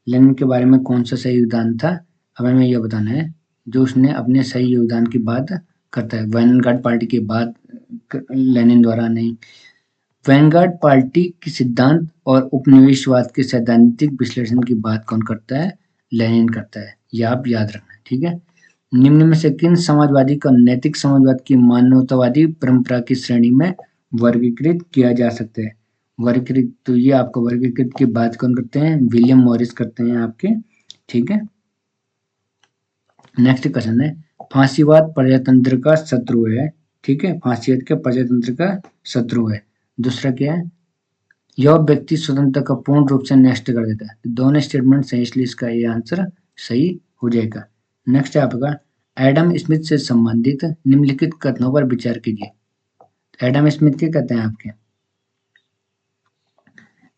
लेनिन के बारे में कौन सा सही योगदान था? अब हमें यह बताना है जो उसने अपने सही योगदान की बात करता है। वैनगार्ड पार्टी की बात लेनिन द्वारा नहीं। वैनगार्ड पार्टी की सिद्धांत और उपनिवेशवाद के सैद्धांतिक विश्लेषण की बात कौन करता है? लेनिन करता है। यह आप याद रखना, ठीक है। निम्न में से किन समाजवादी का नैतिक समाजवाद की मानवतावादी परंपरा की श्रेणी में वर्गीकृत किया जा सकता है? वर्गीकृत, तो ये आपको वर्गीकृत की बात कौन करते हैं? विलियम मॉरिस करते हैं आपके, ठीक है। नेक्स्ट क्वेश्चन है, फांसीवाद प्रजातंत्र का शत्रु है, ठीक है। फांसीवाद के प्रजातंत्र का शत्रु है। दूसरा क्या है? यह व्यक्ति स्वतंत्रता का पूर्ण रूप से नष्ट कर देता है। तो दोनों स्टेटमेंट सही, इसलिए इसका ये आंसर सही हो जाएगा। नेक्स्ट है आपका, एडम स्मिथ से संबंधित निम्नलिखित कथनों पर विचार कीजिए। एडम स्मिथ क्या कहते हैं आपके?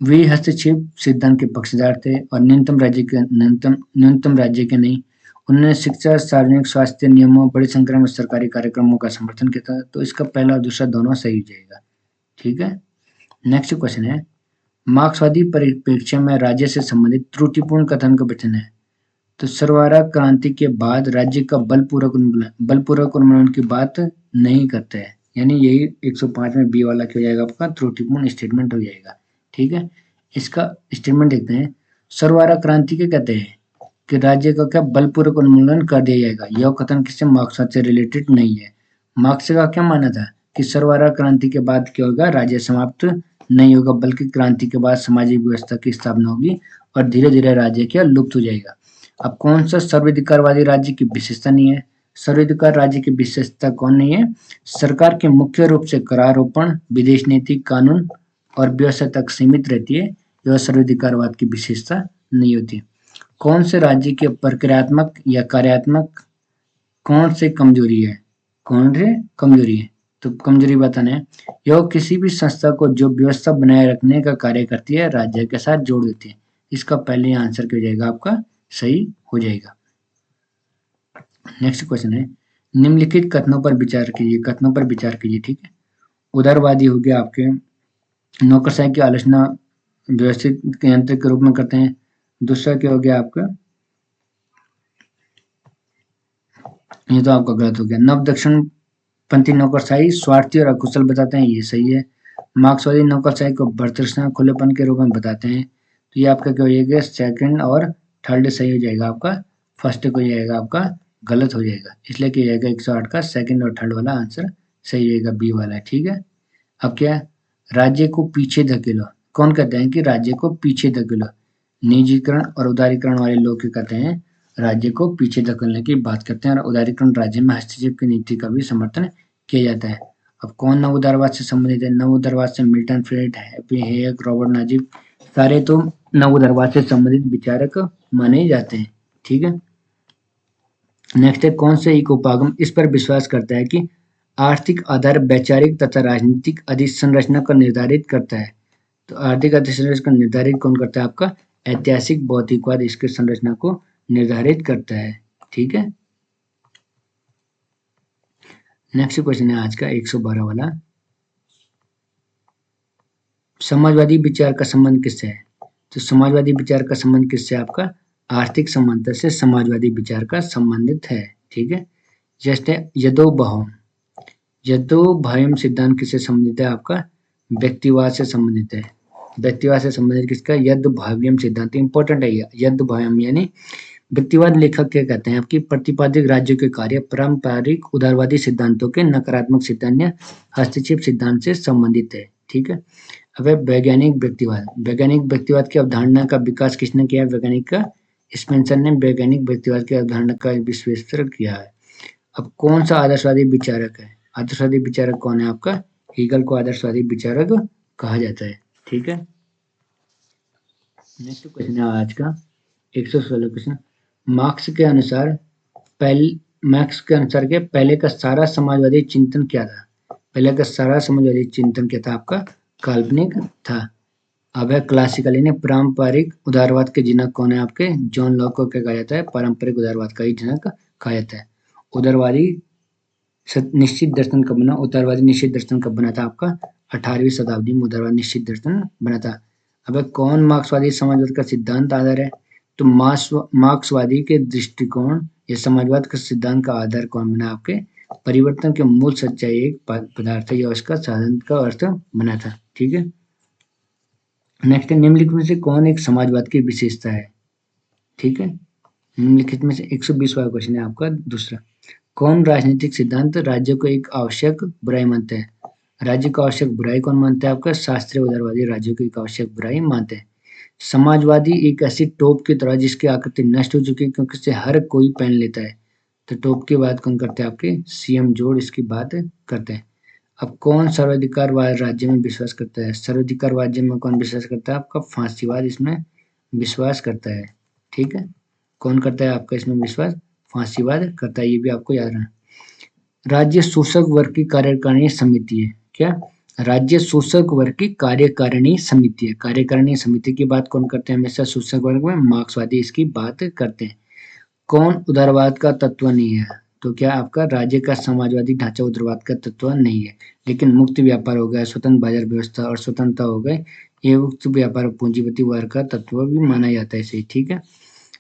वे हस्तक्षेप सिद्धांत के पक्षधर थे और न्यूनतम राज्य के नहीं। उन्होंने शिक्षा, सार्वजनिक स्वास्थ्य नियमों, बड़ी संख्या में सरकारी कार्यक्रमों का समर्थन किया था। तो इसका पहला और दूसरा दोनों सही हो जाएगा, ठीक है। नेक्स्ट क्वेश्चन है, मार्क्सवादी परिप्रेक्ष्य में राज्य से संबंधित त्रुटिपूर्ण कथन का वचन है। तो सरवारा क्रांति के बाद राज्य का बलपूर्वक उन्मूलन की बात नहीं करते हैं, यानी यही 105 में बी वाला क्या हो जाएगा आपका? त्रुटिपूर्ण स्टेटमेंट हो जाएगा, ठीक है। इसका स्टेटमेंट देखते हैं। सरवारा क्रांति के कहते हैं कि राज्य का क्या बलपूर्वक उन्मूलन कर दिया जाएगा। यह कथन किसी मार्क्सवाद से रिलेटेड नहीं है। मार्क्स का क्या मानना था कि सरवारा क्रांति के बाद क्या होगा? राज्य समाप्त नहीं होगा, बल्कि क्रांति के बाद सामाजिक व्यवस्था की स्थापना होगी और धीरे धीरे राज्य क्या लुप्त हो जाएगा। अब कौन सा सर्वाधिकारवादी राज्य की विशेषता नहीं है? सर्वाधिकार राज्य की विशेषता कौन नहीं है? सरकार के मुख्य रूप से करारोपण, विदेश नीति, कानून और व्यवस्था तक सीमित रहती है। यह सर्वाधिकारवाद की विशेषता नहीं होती। कौन से राज्य की प्रक्रियात्मक या कार्यात्मक कौन से कमजोरी है? कौन से कमजोरी है? तो कमजोरी बताना है। यह किसी भी संस्था को जो व्यवस्था बनाए रखने का कार्य करती है राज्य के साथ जोड़ देती है। इसका पहले आंसर क्या हो जाएगा आपका? सही हो जाएगा। नेक्स्ट क्वेश्चन है, निम्नलिखित कथनों पर विचार कीजिए। कथनों पर विचार कीजिए, ठीक है। उदारवादी हो गया आपके, नौकरशाही की आलोचना व्यवस्थित यंत्र के रूप में करते हैं। दूसरा क्या हो गया आपका? ये तो आपका गलत हो गया। नव दक्षिण पंथी नौकरशाही स्वार्थी और अकुशल बताते हैं, ये सही है। मार्क्सवादी नौकरशाही को बर्तरसा खुलेपन के रूप में बताते हैं। तो ये आपका क्या हो जाएगा? सेकंड और थर्ड सही हो जाएगा आपका। फर्स्ट को जाएगा आपका गलत हो जाएगा, इसलिए क्या जाएगा 108 का सेकंड और थर्ड वाला आंसर सही रहेगा, बी वाला, ठीक है। अब क्या? राज्य को पीछे धकेलो। कौन कहते हैं कि राज्य को पीछे धकेलो? निजीकरण और उदारीकरण वाले लोग क्या कहते हैं? राज्य को पीछे धकेलने की बात करते हैं और उदारीकरण राज्य में हस्तक्षेप की नीति का भी समर्थन किया जाता है। अब कौन नव उदारवाद से संबंधित है? नव उदारवाद से मिल्टन फ्रेड, हैप्पी हेयर, रॉबर्ट नाजिब, सारे तो नव उदारवाद से संबंधित विचारक माने जाते हैं, ठीक है। नेक्स्ट है, कौन से एक उपागम इस पर विश्वास करता है कि आर्थिक आधार वैचारिक तथा राजनीतिक अधिसंरचना को निर्धारित करता है? तो आर्थिक अधिसंरचना को निर्धारित कौन करता है? आपका ऐतिहासिक भौतिकवाद इसके संरचना को निर्धारित करता है, ठीक है। नेक्स्ट क्वेश्चन है आज का 112 वाला, समाजवादी विचार का संबंध किससे है? तो समाजवादी विचार का संबंध किससे? आपका आर्थिक समानता से समाजवादी विचार का संबंधित है, ठीक है। जैसे यदोबहम, यदोभयम सिद्धांत किससे संबंधित है? आपका व्यक्तिवाद से संबंधित है। व्यक्तिवाद से संबंधित किसका? यदभाव्यम सिद्धांत, इंपॉर्टेंट है ये। यदभाव्यम यानी व्यक्तिवाद लेखक क्या कहते हैं? आपकी प्रतिपादित राज्यों के कार्य पारंपरिक उदारवादी सिद्धांतों के नकारात्मक सिद्धांत या हस्तक्षेप सिद्धांत से संबंधित है, ठीक है। अब वैज्ञानिक व्यक्तिवाद, वैज्ञानिक व्यक्तिवाद की अवधारणा का विकास किसने किया? वैज्ञानिक का स्पेंसर ने वैज्ञानिक व्यक्तिवाद की अवधारणा का विश्लेषण किया है। अब कौन सा आदर्शवादी विचारक है? आदर्शवादी विचारक कौन है? आपका हीगल को आदर्शवादी विचारक कहा जाता है, ठीक है। नेक्स्ट क्वेश्चन है आज का 116 क्वेश्चन, मार्क्स के अनुसार के पहले का सारा समाजवादी चिंतन क्या था? पहले का सारा समाजवादी चिंतन क्या था? आपका काल्पनिक था। अब है क्लासिकल यानी पारंपरिक उदारवाद के जनक कौन है? आपके जॉन लॉक को क्या कहा जाता है? पारंपरिक उदारवाद का ही जनक कहा जाता है। उदारवादी निश्चित दर्शन कब बना? उदारवादी निश्चित दर्शन कब बना था? आपका 18वीं शताब्दी में उदारवादी निश्चित दर्शन बना था। अब कौन मार्क्सवादी समाजवाद का सिद्धांत आधार है? तो मार्क्सवादी के दृष्टिकोण या समाजवाद का सिद्धांत का आधार कौन बना? आपके परिवर्तन के मूल सच्चाई एक पदार्थ है या उसका साधन का अर्थ बना था। ठीक है, नेक्स्ट है, निम्नलिखित में से कौन एक समाजवाद की विशेषता है? ठीक है, निम्नलिखित में से 120वां क्वेश्चन है आपका दूसरा। कौन राजनीतिक सिद्धांत राज्य को एक आवश्यक बुराई मानते हैं? राज्य को आवश्यक बुराई कौन मानता है? आपका शास्त्रीय उदारवादी राज्यों को एक आवश्यक बुराई मानते हैं। समाजवादी एक ऐसी टोप की तरह जिसकी आकृति नष्ट हो चुकी है क्योंकि इसे हर कोई पहन लेता है। तो टोप की बात कौन करते हैं? आपके सीएम जोड़ इसकी बात करते हैं। अब कौन सर्वाधिकारवाद राज्य में विश्वास करता है? सर्वाधिकार राज्य में कौन विश्वास करता है? आपका फांसीवाद इसमें विश्वास करता है। ठीक है, कौन करता है आपका इसमें विश्वास? फांसीवाद करता है, ये भी आपको याद रखना। राज्य शोषक वर्ग की कार्यकारिणी समिति है। क्या? राज्य शोषक वर्ग की कार्यकारिणी समिति है। कार्यकारिणी समिति की बात कौन करते हैं हमेशा शोषक वर्ग में? मार्क्सवादी इसकी बात करते हैं। कौन उदारवाद का तत्व नहीं है? तो क्या आपका राज्य का समाजवादी ढांचा उदारवाद का तत्व नहीं है, लेकिन मुक्त व्यापार हो गया, स्वतंत्र बाजार व्यवस्था और स्वतंत्रता हो गए, ये मुक्त व्यापार पूंजीपति वर्ग का तत्व भी माना जाता है इसे। ठीक है,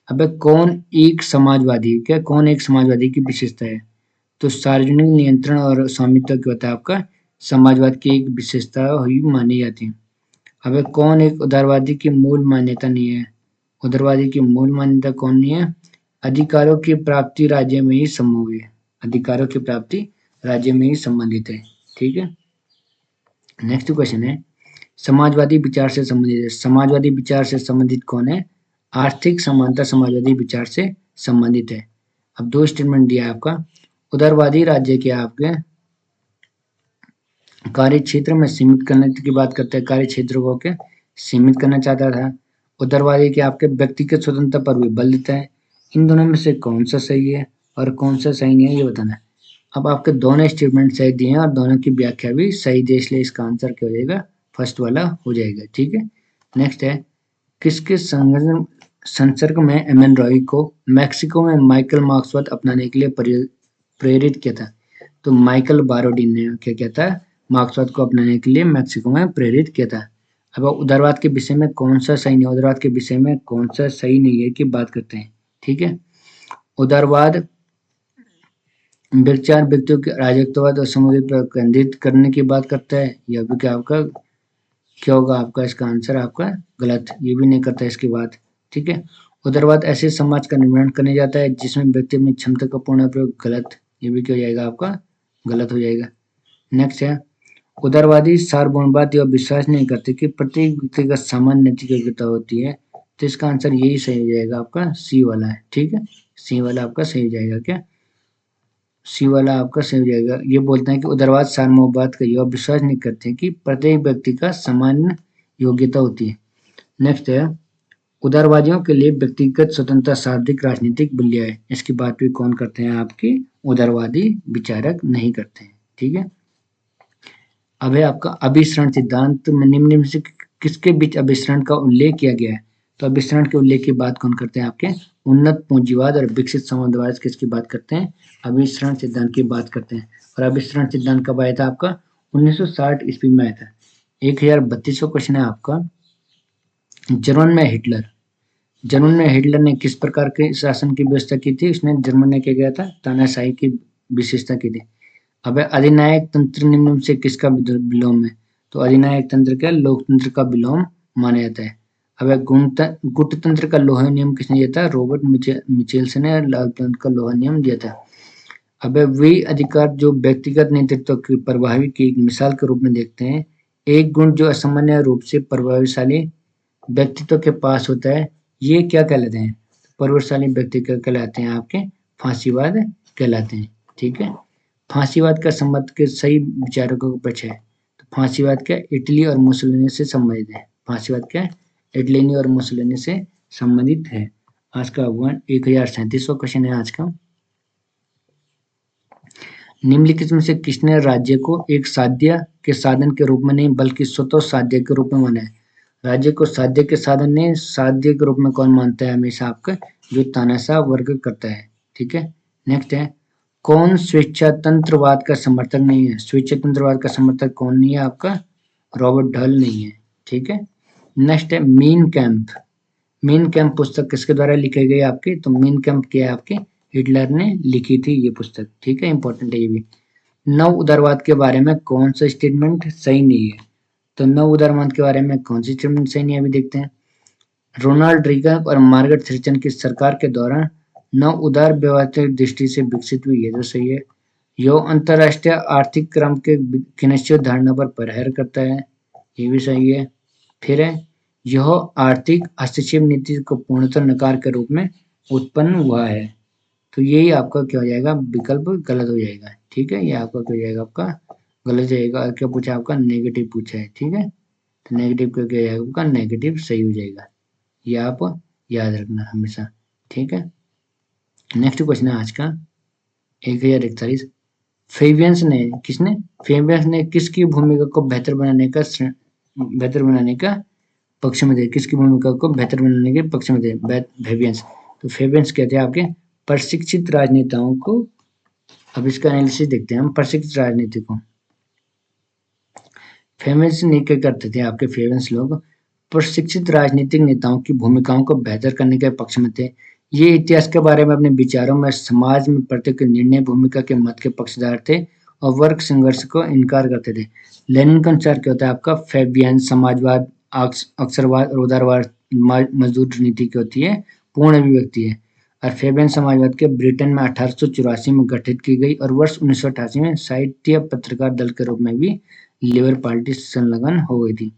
अब कौन एक समाजवादी, क्या कौन एक समाजवादी की विशेषता है? तो सार्वजनिक नियंत्रण और स्वामित्व क्या होता है आपका? समाजवाद की एक विशेषता हुई मानी जाती है। अब कौन एक उदारवादी की मूल मान्यता नहीं है? उदारवादी की मूल मान्यता कौन नहीं है? अधिकारों की प्राप्ति राज्य में ही संभव है। अधिकारों की प्राप्ति राज्य में ही संबंधित है। ठीक है, नेक्स्ट क्वेश्चन है, समाजवादी विचार से संबंधित है। समाजवादी विचार से संबंधित कौन है? आर्थिक समानता समाजवादी विचार से संबंधित है। अब दो स्टेटमेंट दिया है आपका। उदारवादी राज्य के आपके कार्य क्षेत्र में सीमित करने की बात करते हैं, कार्य क्षेत्र को के सीमित करना चाहता था। उदारवादी के आपके व्यक्तिगत स्वतंत्रता पर भी बल देता है। इन दोनों में से कौन सा सही है और कौन सा सही नहीं है ये बताना है। अब आपके दोनों स्टेटमेंट सही दिए हैं और दोनों की व्याख्या भी सही दी, इसलिए इसका आंसर क्या हो जाएगा? फर्स्ट वाला हो जाएगा। ठीक है, नेक्स्ट है, किसके संसर्ग में एमएन रॉय को मैक्सिको में माइकल मार्क्सवाद अपनाने के लिए प्रेरित किया था? तो माइकल बारोडीन ने क्या किया था? मार्क्सवाद को अपनाने के लिए मैक्सिको में प्रेरित किया था। अब उदारवाद के विषय में कौन सा सही नहीं, उदारवाद के विषय में कौन सा सही नहीं है की बात करते हैं। ठीक है, उदारवाद विचार व्यक्तियों के राजत्ववाद और समुदाय पर केंद्रित करने की बात करता है, या फिर क्या आपका क्या होगा? आपका इसका आंसर आपका गलत, ये भी नहीं करता इसकी बात। ठीक है, उदारवाद ऐसे समाज का निर्माण करने जाता है जिसमें व्यक्ति अपनी क्षमता का पूर्ण प्रयोग, गलत, ये भी क्या हो जाएगा? आपका गलत हो जाएगा। नेक्स्ट है, उदारवादी सार्वभौमवाद यह विश्वास नहीं करते कि प्रत्येक व्यक्ति का समान नैतिक योग्यता होती है। तो इसका आंसर यही सही हो जाएगा, आपका सी वाला है। ठीक है, सी वाला आपका सही हो जाएगा। क्या? सी वाला आपका सही हो जाएगा। ये बोलते हैं कि उदारवाद सार्वभौमवाद का यह विश्वास नहीं करते कि प्रत्येक व्यक्ति का समान योग्यता होती है। नेक्स्ट है, उदारवादियों के लिए व्यक्तिगत स्वतंत्रता शाब्दिक राजनीतिक मूल्य है। इसकी बात भी कौन करते हैं? आपके उदारवादी विचारक नहीं करते हैं। ठीक है, अब है आपका अभिसरण सिद्धांत में निम्न में से किसके बीच अभिसरण का उल्लेख किया गया है? तो अभिसरण के उल्लेख की बात कौन करते हैं? आपके उन्नत पूंजीवाद और विकसित समाजवाद किसकी बात करते हैं? अभिसरण सिद्धांत की बात करते हैं। और अभिसरण सिद्धांत कब आया था? आपका 1960 ईस्वी में आया था। 1032वां क्वेश्चन है आपका, जर्मन में हिटलर, जर्मन में हिटलर ने किस प्रकार के शासन की व्यवस्था की थी? उसने जर्मन ने क्या किया था? तानाशाही की विशेषता की थी। अब अधिनायक तंत्र निम्न से किसका विलोम है? तो अधिनायक तंत्र क्या? लोकतंत्र का विलोम माना जाता है। अब गुटतंत्र का लोहा नियम किसने दिया था? रॉबर्ट मिचेल्स ने लोकतंत्र का लोहा नियम दिया था। अब वे अधिकार जो व्यक्तिगत नेतृत्व की प्रभावी की एक मिसाल के रूप में देखते हैं, एक गुण जो असामान्य रूप से प्रभावशाली व्यक्तित्व के पास होता है, ये क्या कहलाते हैं? प्रभावशाली व्यक्तित्व कहलाते हैं आपके फांसीवाद कहलाते हैं। ठीक है, फांसीवाद का संबंध के सही विचारकों के पक्ष है। तो फांसीवाद क्या? इटली और मुसोलिनी से संबंधित है। फांसीवाद क्या? इटली और मुसोलिनी से संबंधित है। आज का 1037वां क्वेश्चन है आज का, निम्नलिखित में से किसने राज्य को एक साध्य के साधन के रूप में नहीं बल्कि स्वतः साध्य के रूप में माना है? राज्य को साध्य के साधन नहीं, साध्य के रूप में कौन मानता है हमेशा? आपका जो तानाशाह वर्ग करता है। ठीक है, नेक्स्ट है, कौन स्वेच्छातंत्रवाद का समर्थक नहीं है? स्वेच्छातंत्रवाद का समर्थक कौन नहीं है? आपका रॉबर्ट ढल नहीं है। ठीक है, नेक्स्ट है, मीन कैंप। मीन कैंप पुस्तक किसके द्वारा लिखी गई आपकी? तो मीन कैंप क्या है? आपके हिटलर ने लिखी थी ये पुस्तक, ठीक है, इंपॉर्टेंट है ये भी। नव उदारवाद के बारे में कौन सा स्टेटमेंट सही नहीं है? तो नव उदारवाद के बारे में कौन सी स्टेटमेंट सही नहीं है, अभी देखते हैं। रोनाल्ड रीगन और मार्गरेट थैचर की सरकार के दौरान नव उदार व्यवस्था दृष्टि से विकसित हुई, ये तो सही है। यह अंतरराष्ट्रीय आर्थिक क्रम के निश्चित धारणा पर प्रहार करता है, ये भी सही है। फिर है, यह आर्थिक हस्तक्षेप नीति को पूर्णतः नकार के रूप में उत्पन्न हुआ है। तो यही आपका क्या हो जाएगा, विकल्प गलत हो जाएगा, ठीक है, ये आपका क्या हो जाएगा, आपका गलत हो जाएगा। क्या पूछा आपका, नेगेटिव पूछा है, ठीक है, तो नेगेटिव का क्या हो जाएगा, आपका नेगेटिव सही हो जाएगा, ये आप याद रखना हमेशा, ठीक है। नेक्स्ट क्वेश्चन है आज का 1041। फेबियंस ने किसकी भूमिका को बेहतर बनाने का पक्ष में थे, किसकी भूमिका को बेहतर बनाने के पक्ष में थे फेबियंस? तो फेबियंस कहते हैं आपके प्रशिक्षित राजनेताओं को। अब इसका एनालिसिस देखते हैं हम, प्रशिक्षित राजनीति को। फेबियंस ने क्या करते थे आपके फेबियंस लोग, प्रशिक्षित राजनीतिक नेताओं की भूमिकाओं को बेहतर करने के पक्ष में थे। ये इतिहास के बारे में अपने विचारों में समाज में प्रत्येक निर्णय भूमिका के मत के पक्षधर थे और वर्ग संघर्ष को इनकार करते थे। लेनिन का अनुसार क्या होता है आपका, फेबियन समाजवाद, अक्सरवाद और उदारवाद मजदूर नीति की होती है, पूर्ण अभिव्यक्ति है। और फेबियन समाजवाद के ब्रिटेन में 1884 में गठित की गई और वर्ष 1988 में साहित्य पत्रकार दल के रूप में भी लेबर पार्टी संलग्न हो गई थी।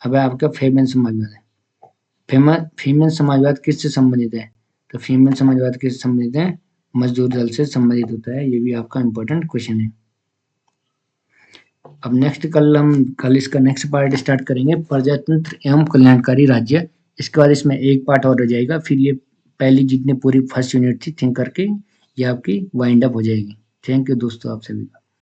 अब आपका फेबियन समाजवाद है। फीमेल समाजवाद किससे संबंधित है? तो फीमेल समाजवाद किससे संबंधित है? मजदूर दल से संबंधित होता है, ये भी आपका इंपॉर्टेंट क्वेश्चन है। अब कल इसका नेक्स्ट पार्ट स्टार्ट करेंगे, प्रजातंत्र एवं कल्याणकारी राज्य। इसके बाद इसमें एक पार्ट और हो जाएगा, फिर ये पहली जितनी पूरी फर्स्ट यूनिट थी थिंक करके ये आपकी वाइंड अप हो जाएगी। थैंक यू दोस्तों आप सभी का।